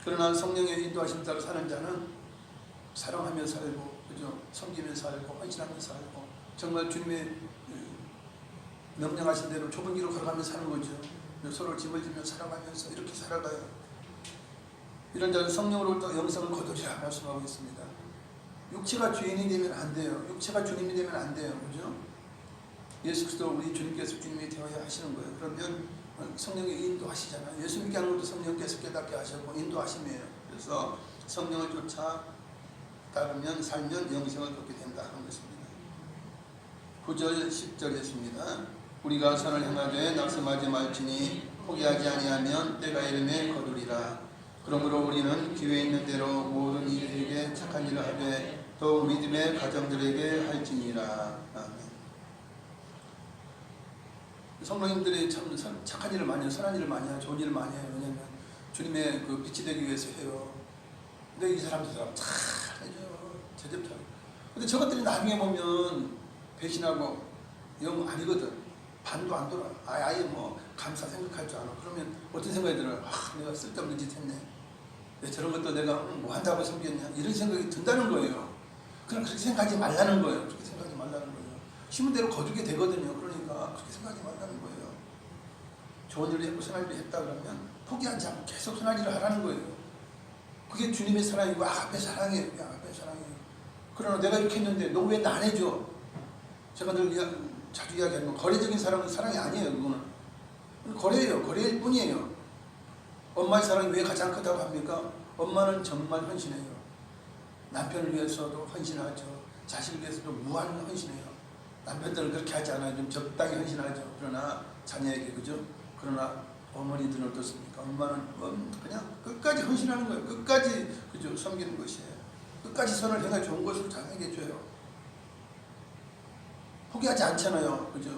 그러나 성령의 인도하심 따라 사는 자는 사랑하며 살고, 그죠? 섬기며 살고, 헌신하며 살고, 정말 주님의 명령하신 대로 좁은 길을 걸어가며 사는 거죠. 서로 짐을 지며 살아가면서 이렇게 살아가요. 이런 자는 성령으로부터 영생을 거두리라 말씀하고 있습니다. 육체가 주인이 되면 안 돼요. 육체가 주님이 되면 안 돼요. 그죠? 예수 그리스도 우리 주님께서 주님이 되어야 하시는 거예요. 그러면 성령이 인도하시잖아요. 예수 믿게 하는 것도 성령께서 깨닫게 하셨고 인도하심이에요. 그래서 성령을 쫓아 따르면 살면 영생을 얻게 된다 하는 것입니다. 9절 10절이었습니다. 우리가 선을 행하되 낙심하지 말지니 포기하지 아니하면 때가 이름에 거두리라. 그러므로 우리는 기회 있는 대로 모든 이들에게 착한 일을 하되 또 믿음의 가정들에게 할지니라. 아멘. 성도님들이 참 착한 일을 많이 해요. 선한 일을 많이 해요. 좋은 일을 많이 해요. 왜냐하면 주님의 그 빛이 되기 위해서 해요. 근데 이 사람 잘해줘요. 제접잘. 근데 저것들이 나중에 보면 배신하고 영 아니거든. 반도 안 돌아. 아예 뭐 감사 생각할 줄 알아. 그러면 어떤 생각이 들어요? 내가 쓸데없는 짓 했네. 왜 저런 것도 내가 뭐 한다고 섬겼냐. 이런 생각이 든다는 거예요. 그럼 그렇게 생각하지 말라는 거예요. 그렇게 생각하지 말라는 거예요. 심은 대로 거두게 되거든요. 그러니까 그렇게 생각하지 말라는 거예요. 좋은 일을 했고 선한 일을 했다 그러면 포기하지 않고 계속 선한 일을 하라는 거예요. 그게 주님의 사랑이고 앞에 사랑이에요. 앞에 사랑이에요. 그러나 내가 이렇게 했는데 너 왜 나 안 해줘? 제가 늘 자주 이야기하는 건 거래적인 사랑은 사랑이 아니에요. 그거는 거래예요. 거래일 뿐이에요. 엄마의 사랑이 왜 가장 크다고 합니까? 엄마는 정말 헌신해요. 남편을 위해서도 헌신하죠. 자식을 위해서도 무한 헌신해요. 남편들은 그렇게 하지 않아요. 좀 적당히 헌신하죠. 그러나 자녀에게, 그죠? 그러나 어머니들은 어떻습니까? 엄마는 그냥 끝까지 헌신하는 거예요. 끝까지, 그죠? 섬기는 것이에요. 끝까지 선을 행해 좋은 것을 자녀에게 줘요. 포기하지 않잖아요. 그죠?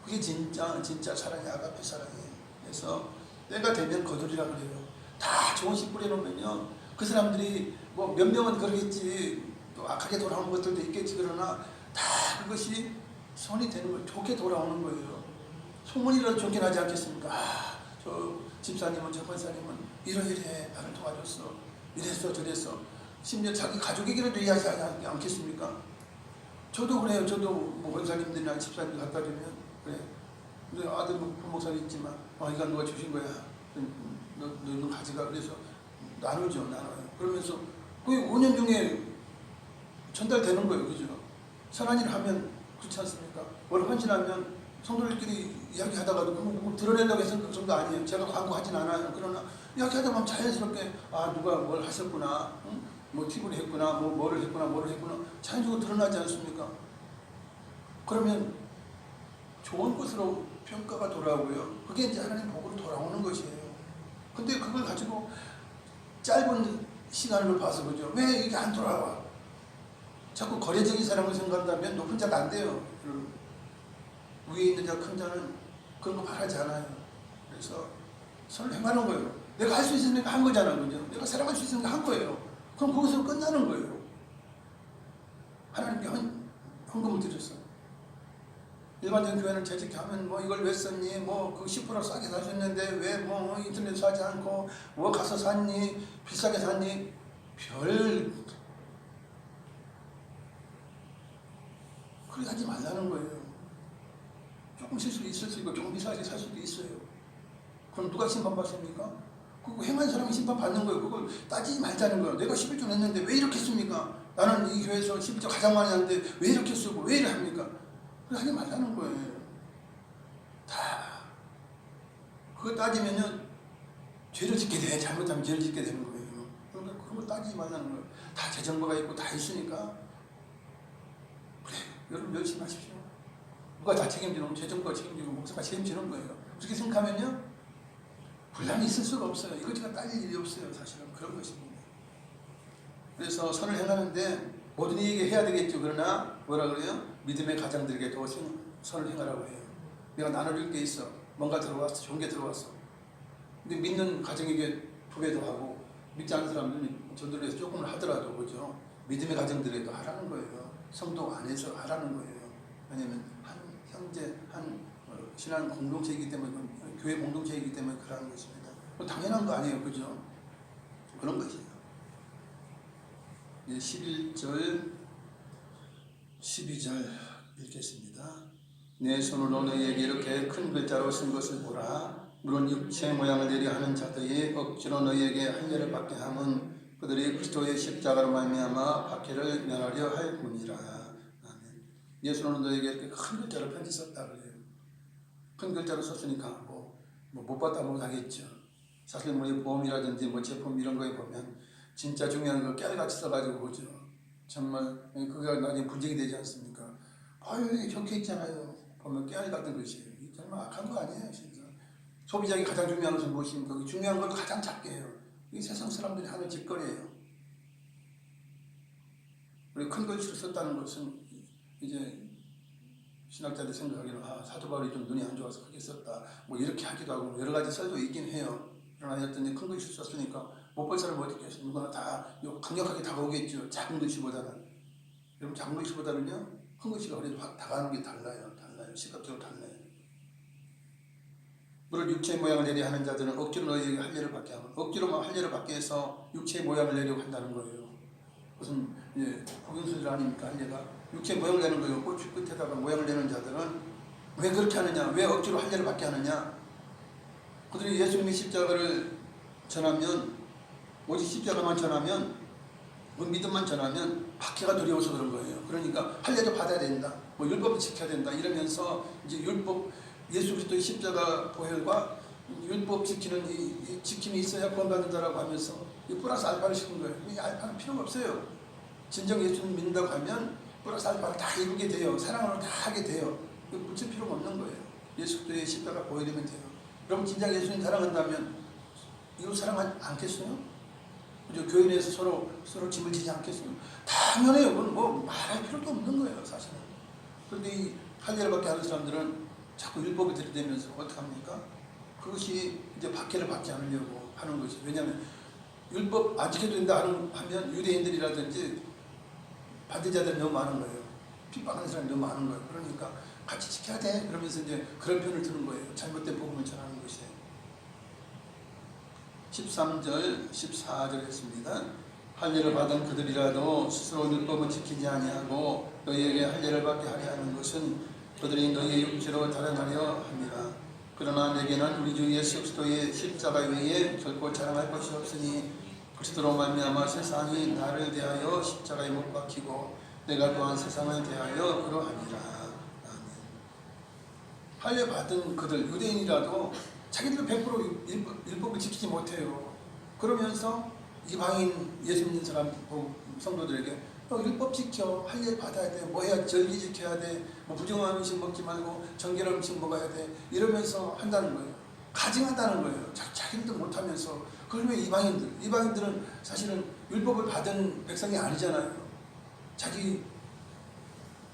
그게 진짜 사랑이 아가페 사랑이에요. 그래서 때가 되면 거두리라 그래요. 다 좋은 씨 뿌려놓으면요. 그 사람들이 뭐 몇 명은 그러겠지. 또 악하게 돌아오는 것들도 있겠지. 그러나 다 그것이 손이 되는 거예요. 좋게 돌아오는 거예요. 소문이라도 좋긴 하지 않겠습니까? 저 집사님은 저 권사님은 이러이래 나를 도와줬어, 이랬어 저랬어. 심지어 자기 가족에게라도 이야기하지 않겠습니까? 저도 그래요. 저도 뭐 권사님들이나 집사님들 갖다 주면 그래. 근데 아들 부목사님 있지만 이거 누가 주신 거야. 너는 가져가. 그래서 나눠요. 그러면서 그게 5년 중에 전달되는 거예요. 그죠? 선한 일 하면 그렇지 않습니까? 뭘 헌신하면 성도들끼리 이야기하다가도 그거 드러내려고 해서 그 정도 아니에요. 제가 광고하진 않아요. 그러나 이야기하다 보면 자연스럽게 누가 뭘 하셨구나, 응? 뭐 TV를 했구나, 뭐를 했구나 자연적으로 드러나지 않습니까? 그러면 좋은 것으로 평가가 돌아오고요. 그게 이제 하나님 복으로 돌아오는 것이에요. 근데 그걸 가지고 짧은 시간으로 봐서 그죠? 왜 이게 안 돌아와? 자꾸 거래적인 사람을 생각한다면 높은 자가 안 돼요. 위에 있는 자, 큰 자는 그런 거 바라지 않아요. 그래서 선을 행하는 거예요. 내가 할 수 있으니까 한 거잖아. 그죠? 내가 사랑할 수 있으니까 한 거예요. 그럼 거기서 끝나는 거예요. 하나님께 헌금을 드렸어. 일반적인 교회는 재직해 하면 뭐 이걸 왜 썼니? 뭐 그 10% 싸게 사줬는데 왜 뭐 인터넷 사지 않고 뭐 가서 샀니? 비싸게 샀니? 그렇게 하지 말라는 거예요. 조금 실수 있을 수 있고 조금 비싸게 살 수도 있어요. 그럼 누가 심판받습니까? 그거 행한 사람이 심판받는 거예요. 그걸 따지지 말자는 거예요. 내가 11조 냈는데 왜 이렇게 씁니까? 나는 이 교회에서 11조 가장 많이 하는데 왜 이렇게 쓰고 왜 이래 합니까? 그거 하지 말라는 거예요. 다 그거 따지면요 죄를 짓게 돼. 잘못하면 죄를 짓게 되는 거예요. 그러니까 그런 거 따지지 말라는 거예요. 다 재정부가 있고 다 있으니까 그래 여러분 열심히 하십시오. 누가 다 책임지는 건 재정부가 책임지고 목사가 책임지는 거예요. 그렇게 생각하면요 분량이 있을 수가 없어요. 이거 제가 따질 일이 없어요. 사실은 그런 것입니다. 그래서 선을 행하는데 모든 이에게 해야 되겠죠. 그러나 뭐라 그래요? 믿음의 가장들에게도 선을 행하라고 해요. 내가 나눠줄 게 있어. 뭔가 들어왔어. 좋은 게 들어왔어. 근데 믿는 가정에게 2배도 하고 믿지 않는 사람들은 저들에서 조금을 하더라도 그죠? 믿음의 가정들에게도 하라는 거예요. 성도 안에서 하라는 거예요. 왜냐하면 한 형제, 한 신앙 공동체이기 때문에 교회 공동체이기 때문에 그러는 것입니다. 당연한 거 아니에요. 그죠? 그런 것이에요. 이제 11절 12절 읽겠습니다. 내 손으로 너희에게 이렇게 큰 글자로 쓴 것을 보라. 물론 육체 모양을 내려 하는 자들이 억지로 너희에게 할례를 받게 함은 그들이 그리스도의 십자가로 말미암아 박해를 면하려 할 뿐이라. 아멘. 내 손으로 너희에게 이렇게 큰 글자로 편지 썼다 그래요. 큰 글자로 썼으니까 못 봤다 못하겠죠. 사실 우리 보험이라든지 제품 이런 거에 보면 진짜 중요한 거 깨알같이 써가지고 보죠. 정말 그게 나중에 분쟁이 되지 않습니까? 여기 적혀 있잖아요. 보면 깨알 같은 것이에요. 정말 악한 거 아니에요, 진짜. 소비자에게 가장 중요한 것은 무엇입니까? 중요한 걸 가장 작게 해요. 이게 세상 사람들이 하는 짓거리예요. 우리 큰 글씨로 썼다는 것은 이제 신학자들 생각하기는 사도 바울이 좀 눈이 안 좋아서 크게 썼다. 이렇게 하기도 하고 여러 가지 설도 있긴 해요. 그러나 여튼 큰 글씨 썼으니까 못 볼 사람 어디 있겠어요? 누구나 다 강력하게 다가오겠죠. 작은 글씨보다는. 여러분 작은 글씨보다는요 큰 글씨가 그래도 확 다가오는 게 달라요. 시각적으로 달라요. 물론 육체의 모양을 내려 하는 자들은 억지로 너희에게 할례를 받게 하면 억지로 할례를 받게 해서 육체의 모양을 내려고 한다는 거예요. 무슨 구경수들 아닙니까? 할례가 육체의 모양을 내는 거예요. 꼬치 끝에다가 모양을 내는 자들은 왜 그렇게 하느냐? 왜 억지로 할례를 받게 하느냐? 그들이 예수님의 십자가를 전하면 오직 십자가만 전하면 믿음만 전하면 박해가 두려워서 그런 거예요. 그러니까 할례도 받아야 된다. 율법을 지켜야 된다. 이러면서 이제 율법 예수 그리스도의 십자가 보혈과 율법 지키는 이 지킴이 있어야 구원받는다라고 하면서 이 플러스 알파를 시킨 거예요. 이 알파는 필요가 없어요. 진정 예수님 믿는다고 하면 플러스 알파를 다 이루게 돼요. 사랑으로 다 하게 돼요. 붙일 필요가 없는 거예요. 예수 그리스도의 십자가 보혈이면 돼요. 여러분 진짜 예수님 사랑한다면 이거 사랑하지 않겠어요? 그죠? 교회 내에서 서로 짐을 지지 않겠어요? 당연해요. 그건 말할 필요도 없는 거예요, 사실은. 그런데 이 할례를 받게 하는 사람들은 자꾸 율법을 들이대면서 어떡합니까? 그것이 이제 박해를 받지 않으려고 하는 것이. 왜냐하면 율법 안 지켜도 된다 하면 유대인들이라든지 반대자들이 너무 많은 거예요. 핍박하는 사람이 너무 많은 거예요. 그러니까 같이 지켜야 돼. 그러면서 이제 그런 편을 드는 거예요. 잘못된 복음을 전하는 것이에요. 13절, 14절 했습니다. 할례를 받은 그들이라도 스스로 율법을 지키지 아니하고 너희에게 할례를 받게 하려 하는 것은 그들이 너희의 육체로 달아나려 합니다. 그러나 내게는 우리 주 예수 그리스도의 십자가 외에 결코 자랑할 것이 없으니 그리스도로 말미암아 세상이 나를 대하여 십자가에 못 박히고 내가 또한 세상을 대하여 그러하니라. 아멘. 할례 받은 그들 유대인이라도 자기들 100% 율법을 지키지 못해요. 그러면서 이방인 예수 믿는 사람 성도들에게 너 율법 지켜, 할례 받아야 돼, 뭐 해야 절기 지켜야 돼, 뭐 부정한 음식 먹지 말고 정결한 음식 먹어야 돼, 이러면서 한다는 거예요. 가증한다는 거예요. 자기들도 못하면서. 그러면 이방인들은 사실은 율법을 받은 백성이 아니잖아요. 자기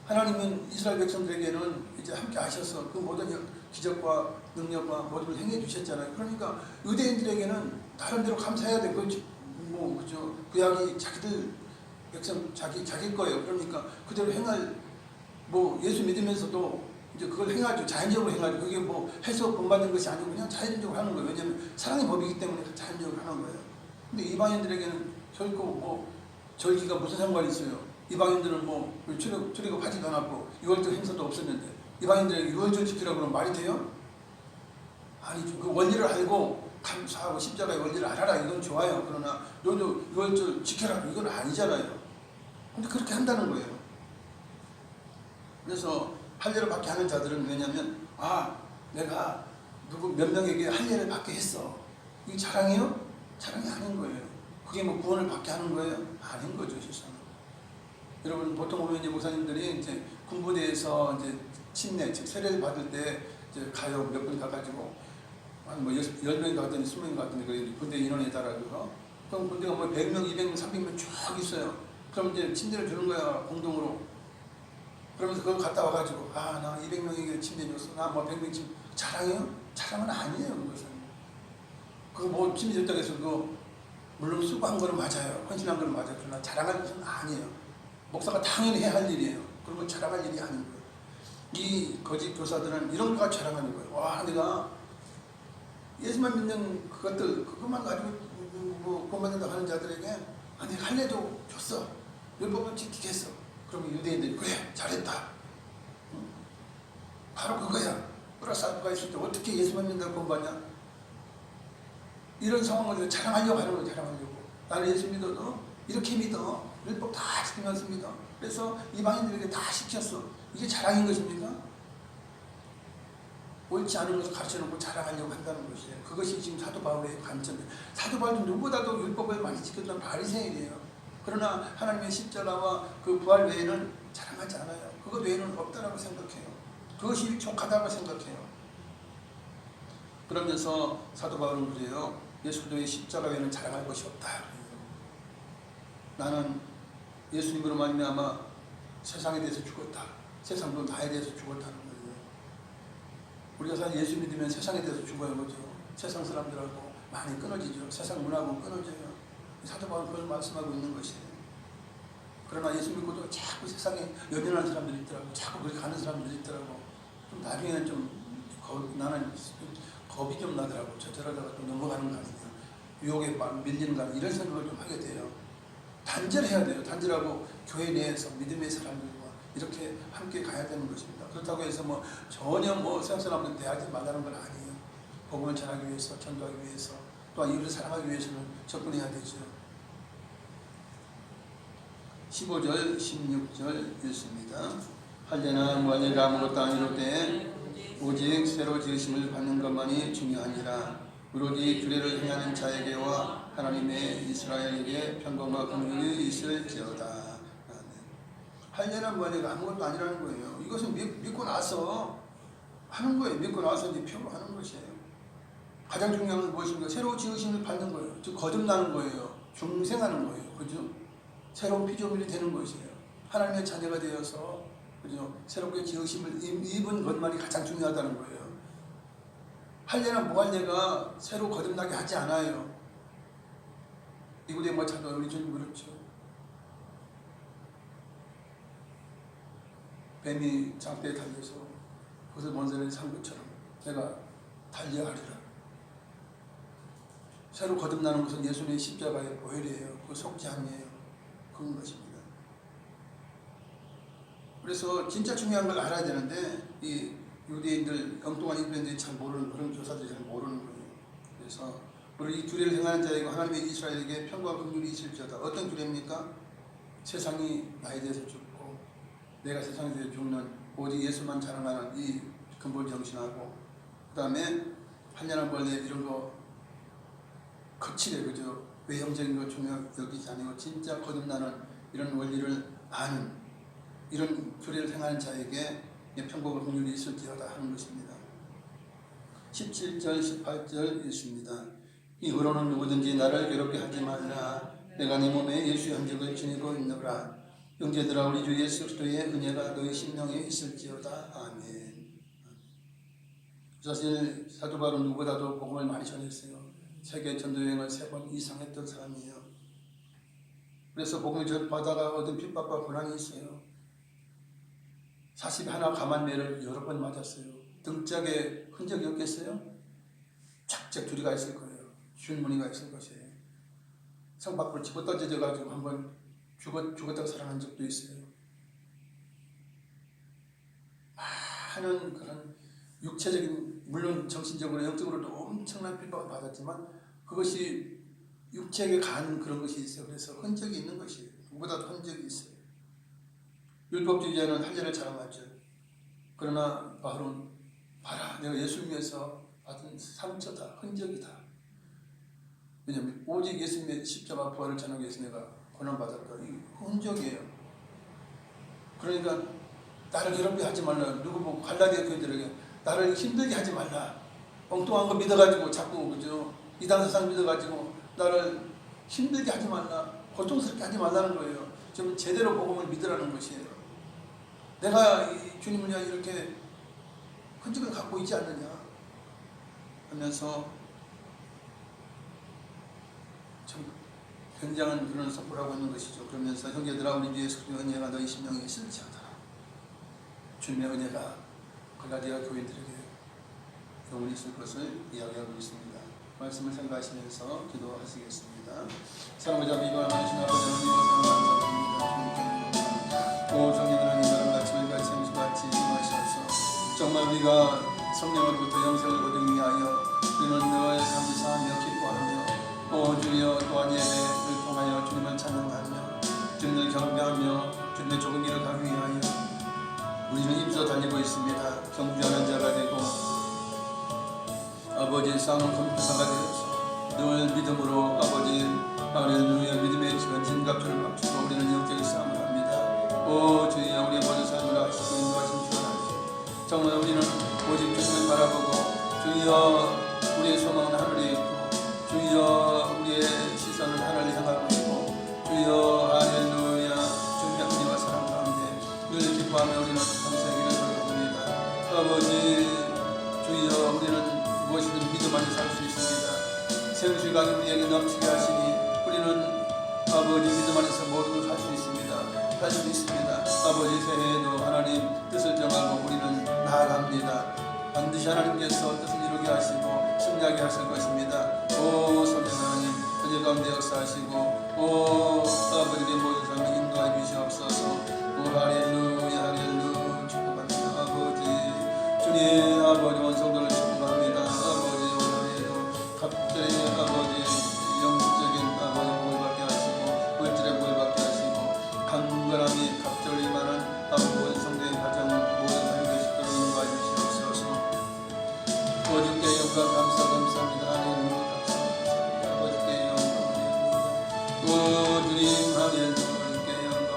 하나님은 이스라엘 백성들에게는 이제 함께 하셔서 그 모든 기적과 능력과 모든 걸 행해 주셨잖아요. 그러니까 유대인들에게는 나름대로 감사해야 돼. 그죠? 구약이 자기들 백성 자기 거예요. 그러니까 그대로 행할, 예수 믿으면서도 이제 그걸 행하죠. 자연적으로 행하죠. 그게 해서 본받는 것이 아니고 그냥 자연적으로 하는 거예요. 왜냐하면 사랑의 법이기 때문에 자연적으로 하는 거예요. 근데 이방인들에게는 결코 절기가 무슨 상관이 있어요. 이방인들은 출애굽하지도 않았고 유월절 행사도 없었는데 이방인들에게 유월절 지키라고 그러면 말이 돼요? 아니죠. 그 원리를 알고 감사하고 십자가의 원리를 알아라, 이건 좋아요. 그러나 너도 유월절 지켜라, 이건 아니잖아요. 근데 그렇게 한다는 거예요. 그래서 할례를 받게 하는 자들은 왜냐면 내가 몇 명에게 할례를 받게 했어. 이게 자랑이에요? 자랑이 아닌 거예요. 그게 구원을 받게 하는 거예요? 아닌 거죠, 세상은. 여러분, 보통 보면 이제 목사님들이 이제 군부대에서 이제 침례, 즉 세례를 받을 때 이제 가요. 몇 분 가가지고 한 10명이 가든지 20명이 가든지 군대 인원에 따라서. 그럼 군대가 100명, 200명, 300명 쭉 있어요. 그럼 이제 침례를 주는 거야, 공동으로. 그러면서 그걸 갔다 와가지고 나 200명에게 침례 줬어. 나 100명 침례. 자랑이에요? 자랑은 아니에요, 그것은. 그거 침례 줬다고 해서 물론 수고한 거는 맞아요. 헌신한 거는 맞아요. 그러나 자랑할 것은 아니에요. 목사가 당연히 해야 할 일이에요. 그런 건 자랑할 일이 아닌 거예요. 이 거짓 교사들은 이런 거가 자랑하는 거예요. 내가 예수만 믿는 그것만 가지고 본받는다고 하는 자들에게 내가 할례도 줬어. 율법은 지키겠어. 그러면 유대인들이 그래, 잘했다. 바로 그거야. 플러스 알파가 있을 때 어떻게 예수만 믿는다고 본받냐? 이런 상황을 자랑하려고 하는 거예요. 자랑하려고. 나는 예수 믿어도 이렇게 믿어. 율법 다 지키면서 믿어. 그래서 이방인들에게 다 시켰어. 이게 자랑인 것입니까? 옳지 않은 것을 가르쳐놓고 자랑하려고 한다는 것이에요. 그것이 지금 사도 바울의 관점이에요. 사도 바울은 누구보다도 율법을 많이 지켰던 바리새인이에요. 그러나 하나님의 십자가와 그 부활 외에는 자랑하지 않아요. 그것 외에는 없다라고 생각해요. 그것이 족하다고 생각해요. 그러면서 사도 바울은 그래요. 예수 그리스도의 십자가 외에는 자랑할 것이 없다. 나는 예수님으로 말미암아 세상에 대해서 죽었다. 세상도 나에 대해서 죽었다는 거예요. 우리가 사실 예수 믿으면 세상에 대해서 죽어요. 그죠? 세상 사람들하고 많이 끊어지죠. 세상 문화하고 끊어져요. 사도 바울은 그걸 말씀하고 있는 것이에요. 그러나 예수 믿고도 자꾸 세상에 연연하는 사람들이 있더라고. 자꾸 그렇게 가는 사람들이 있더라고. 좀 나중에는 나는 겁이 좀 나더라고. 저러다가 또 넘어가는 거 아니냐. 유혹에 밀리는 거 아니냐. 이런 생각을 좀 하게 돼요. 단절해야 돼요. 단절하고 교회 내에서 믿음의 사람들과 이렇게 함께 가야 되는 것입니다. 그렇다고 해서 전혀 세상 사람들 대하지 말라는 건 아니에요. 복음을 전하기 위해서, 전도하기 위해서, 또한 이웃을 사랑하기 위해서는 접근해야 되죠. 15절, 16절 읽습니다. 할례나 무할례가 아무것도 아니로 때 오직 새로 지으심을 받는 것만이 중요하니라. 오로지 규례를 행하는 자에게와 하나님의 이스라엘에게 평강과 긍휼이 있을지어다. 할례나 무할례가 아무것도 아니라는 거예요. 이것은 믿고 나서 하는 거예요. 믿고 나서 이제 표로 하는 것이에요. 가장 중요한 건 무엇인가? 새로 지으심을 받는 거예요. 즉 거듭나는 거예요. 중생하는 거예요. 그죠? 새로운 피조물이 되는 것이에요. 하나님의 자녀가 되어서 그죠? 새롭게 지으심을 입은 것만이 가장 중요하다는 거예요. 할례나 무할례가 새로 거듭나게 하지 않아요. 이구대 찾아 우리 주님 그렇죠. 뱀이 장대에 달려서 그것을 먼저 산 것처럼 내가 달려하리라. 새로 거듭나는 것은 예수님의 십자가의 보혈이에요. 그 속죄함이에요. 그런 것입니다. 그래서 진짜 중요한 걸 알아야 되는데 이 유대인들, 엉뚱한 유대인들이 잘 모르는, 그런 교사들이 잘 모르는 거예요. 그래서 우리 이 규례를 행하는 자에게 하나님의 이스라엘에게 평강과 긍휼이 있을지어다. 어떤 규례입니까? 세상이 나에 대해서 죽고 내가 세상에 대해서 죽는 오직 예수만 자랑하는 이 근본 정신하고, 그 다음에 한량한 벌레 이런 거 거칠게 그저 외형적인 거 중요 여기지 아니고 진짜 거듭나는 이런 원리를 아는 이런 규례를 행하는 자에게 평강과 긍휼이 있을지어다 하는 것입니다. 17절 18절 있습니다. 이후로는 누구든지 나를 괴롭게 하지 말라. 내가 네 몸에 예수의 흔적을 지니고 있노라. 형제들아, 우리 주 예수 그리스도의 은혜가 너희 심령에 있을지어다. 아멘. 사실 사도 바울은 누구보다도 복음을 많이 전했어요. 세계 전도여행을 3번 이상 했던 사람이에요. 그래서 복음을 전파하다가 얻은 핍박과 고난이 있어요. 41 가만매를 여러 번 맞았어요. 등짝에 흔적이 없겠어요? 착착 두리가 있을 거예요. 슌무늬가 있을 것이에요. 성 밖으로 집어던져져가지고 한번 죽었다고 살아난 적도 있어요. 많은 그런 육체적인, 물론 정신적으로 영적으로도 엄청난 핍박을 받았지만 그것이 육체에 간 그런 것이 있어요. 그래서 흔적이 있는 것이에요. 누구보다도 흔적이 있어요. 율법주의자는 할례를 자랑하죠. 그러나 바울은 봐라, 내가 예수를 위해서 받은 상처다, 흔적이다. 왜냐하면 오직 예수님의 십자가 부활을 전하기 위해서 내가 고난받았다. 이 흔적이에요. 그러니까 나를 괴롭게 하지 말라. 누구 보고 갈라디아 교인들에게 나를 힘들게 하지 말라. 엉뚱한 거 믿어가지고 자꾸 그죠? 이단 세상 믿어가지고 나를 힘들게 하지 말라. 고통스럽게 하지 말라는 거예요. 좀 제대로 복음을 믿으라는 것이에요. 내가 이 주님을 위하여 이렇게 흔적을 갖고 있지 않느냐 하면서 참 굉장한 그런 선포를 하고 있는 것이죠. 그러면서 형제들아, 우리 주 예수 그리스도의 은혜가 너희 심령에 있을지어다. 주님의 은혜가 갈라디아 교인들에게 영원히 있을 것을 이야기하고 있습니다. 말씀을 생각하시면서 기도하시겠습니다. 사랑하자 미관하신 아버지 하나님, 감사합니다. 오 성령 하나님, 나랑 같이 말씀하시고 같이 임하셔서 정말 우리가 성령으로부터 영생을 얻기 위하여 우리는 늘 감사하며 기뻐하며 오 주여 또한 예배를 통하여 주님을 찬양하며 주님을 경배하며 주님의 좋은 길을 가기 위하여 우리는 힘써 달리고 있습니다. 경주하는 자가 되고 아버지의 싸움은 컴퓨터가 되어서 늘 믿음으로 아버지 할렐루야 믿음의 전진갑주를 맞추고 우리는 영적인 싸움을 합니다. 오 주여, 우리의 모든 삶을 하시고 인도하신 줄 알고 정말 우리는 오직 주님을 바라보고 주여 우리의 소망은 하늘에 있고 주여 우리의 시선은 하늘을 향하고 있고 주여 할렐루야 주님의 은혜와 사랑 가운데 늘 기뻐하며 우리는 감사의 길을 걸어갑니다. 아버지 주여, 우리는 무엇이든 믿음 안에 살 수 있습니다. 생수강이 우리에게 넘치게 하시니 우리는 아버지 믿음 안에서 모든 걸 살 수 있습니다. 할 수 있습니다. 아버지 새해에도 하나님 뜻을 정하고 우리는 나아갑니다. 반드시 하나님께서 뜻을 이루게 하시고 승리하게 하실 것입니다. 오 성령 하나님, 은혜 가운데 역사하시고 오 아버지의 모든 삶을 인도해 주시옵소서. 오 할렐루야 할렐루야 축복합니다. 아버지 주님, 아버지 원성들을 축복합니다. 아버지 오늘에도 갑자기 아버지 영적인 아버지 복을 받게 하시고 물질의 복을 받게 하시고 강건함이 갑절이 많은 모든 성도의 가정 모든 삶의 식도를 인도해 주시옵소서. 아버지께 영광 감사합니다. 하나님 감사합니다. 아버지께 영광 오 주님 하나님께 영광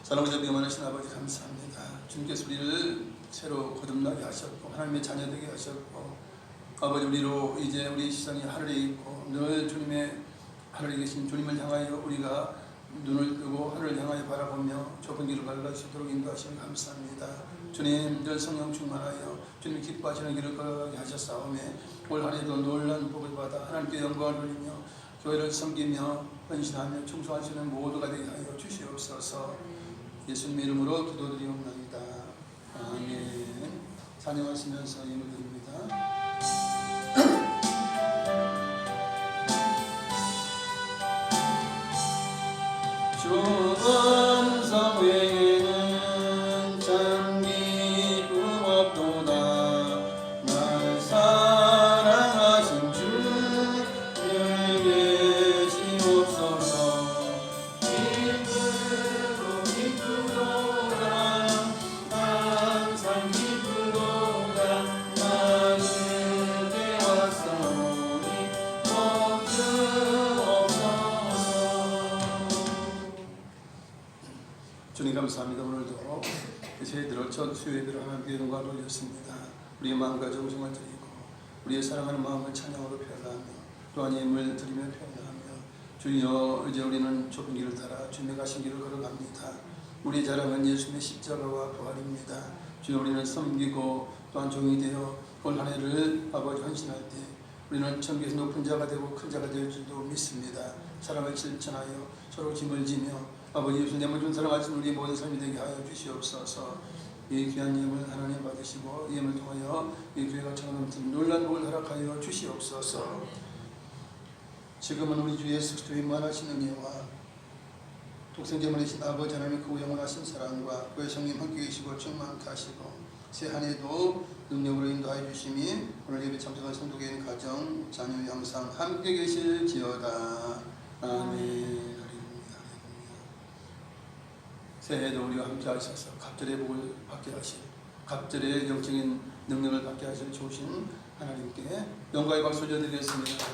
사랑하자 미워하신 아버지 감사합니다. 주님께서 우리를 새로 거듭나게 하셨고 하나님의 자녀 되게 하셨고 아버지 우리로 이제 우리의 시선이 하늘에 있고 늘 주님의 하늘에 계신 주님을 향하여 우리가 눈을 뜨고 하늘을 향하여 바라보며 좁은 길을 걸어갈 수 있도록 인도하시면 감사합니다. 주님 늘 성령 충만하여 주님 기뻐하시는 길을 걸어가게 하셨사오매 올 한해도 놀라운 복을 받아 하나님께 영광을 돌리며 교회를 섬기며 헌신하며 충성하시는 모두가 되게 하여 주시옵소서. 예수님 이름으로 기도드리옵나이다. 아멘. 찬양하시면서 예물 드립니다. 주 음성 외에는 참 기쁨 없도다. 날 사랑하신 주 늘 계시옵소서. 기쁘도다 항상 기쁘도다. 나는 되었사오니 주님 감사합니다. 오늘도 저희들을 첫 수요예배를 하나님께 영광을 돌렸습니다. 우리의 마음과 정성을 드리고 우리의 사랑하는 마음을 찬양으로 표현하며 또한 예물 드리며 표현하며 주여 이제 우리는 좁은 길을 따라 주님의 가신 길을 걸어갑니다. 우리의 자랑은 예수님의 십자가와 부활입니다. 주여 우리는 섬기고 또한 종이 되어 올 한 해를 아버지 헌신할 때 우리는 천국에서 높은 자가 되고 큰 자가 될 줄도 믿습니다. 사랑을 실천하여 서로 짐을 지며 아버지 예수 내물 준 사랑하신 우리 모든 삶이 되게 하여 주시옵소서. 이 귀한 예물 하나님 받으시고 이 예물 통하여 이 교회가 청함ትን 놀란 복을 허락하여 주시옵소서. 지금은 우리 주 예수 그리스도의 무한하신 은혜와 독생자만 되신 아버지 하나님의 그 영원하신 사랑과 그의 성령 함께 계시고 충만케 하시고 새 한 해도 능력으로 인도하여 주심이 오늘 예배 참석한 성도교인 가정 자녀 항상 함께 계실지어다. 아멘. 새해에도 우리와 함께 하셔서 갑절의 복을 받게 하시고 갑절의 영적인 능력을 받게 하실 좋으신 하나님께 영광의 박수 올려드리겠습니다.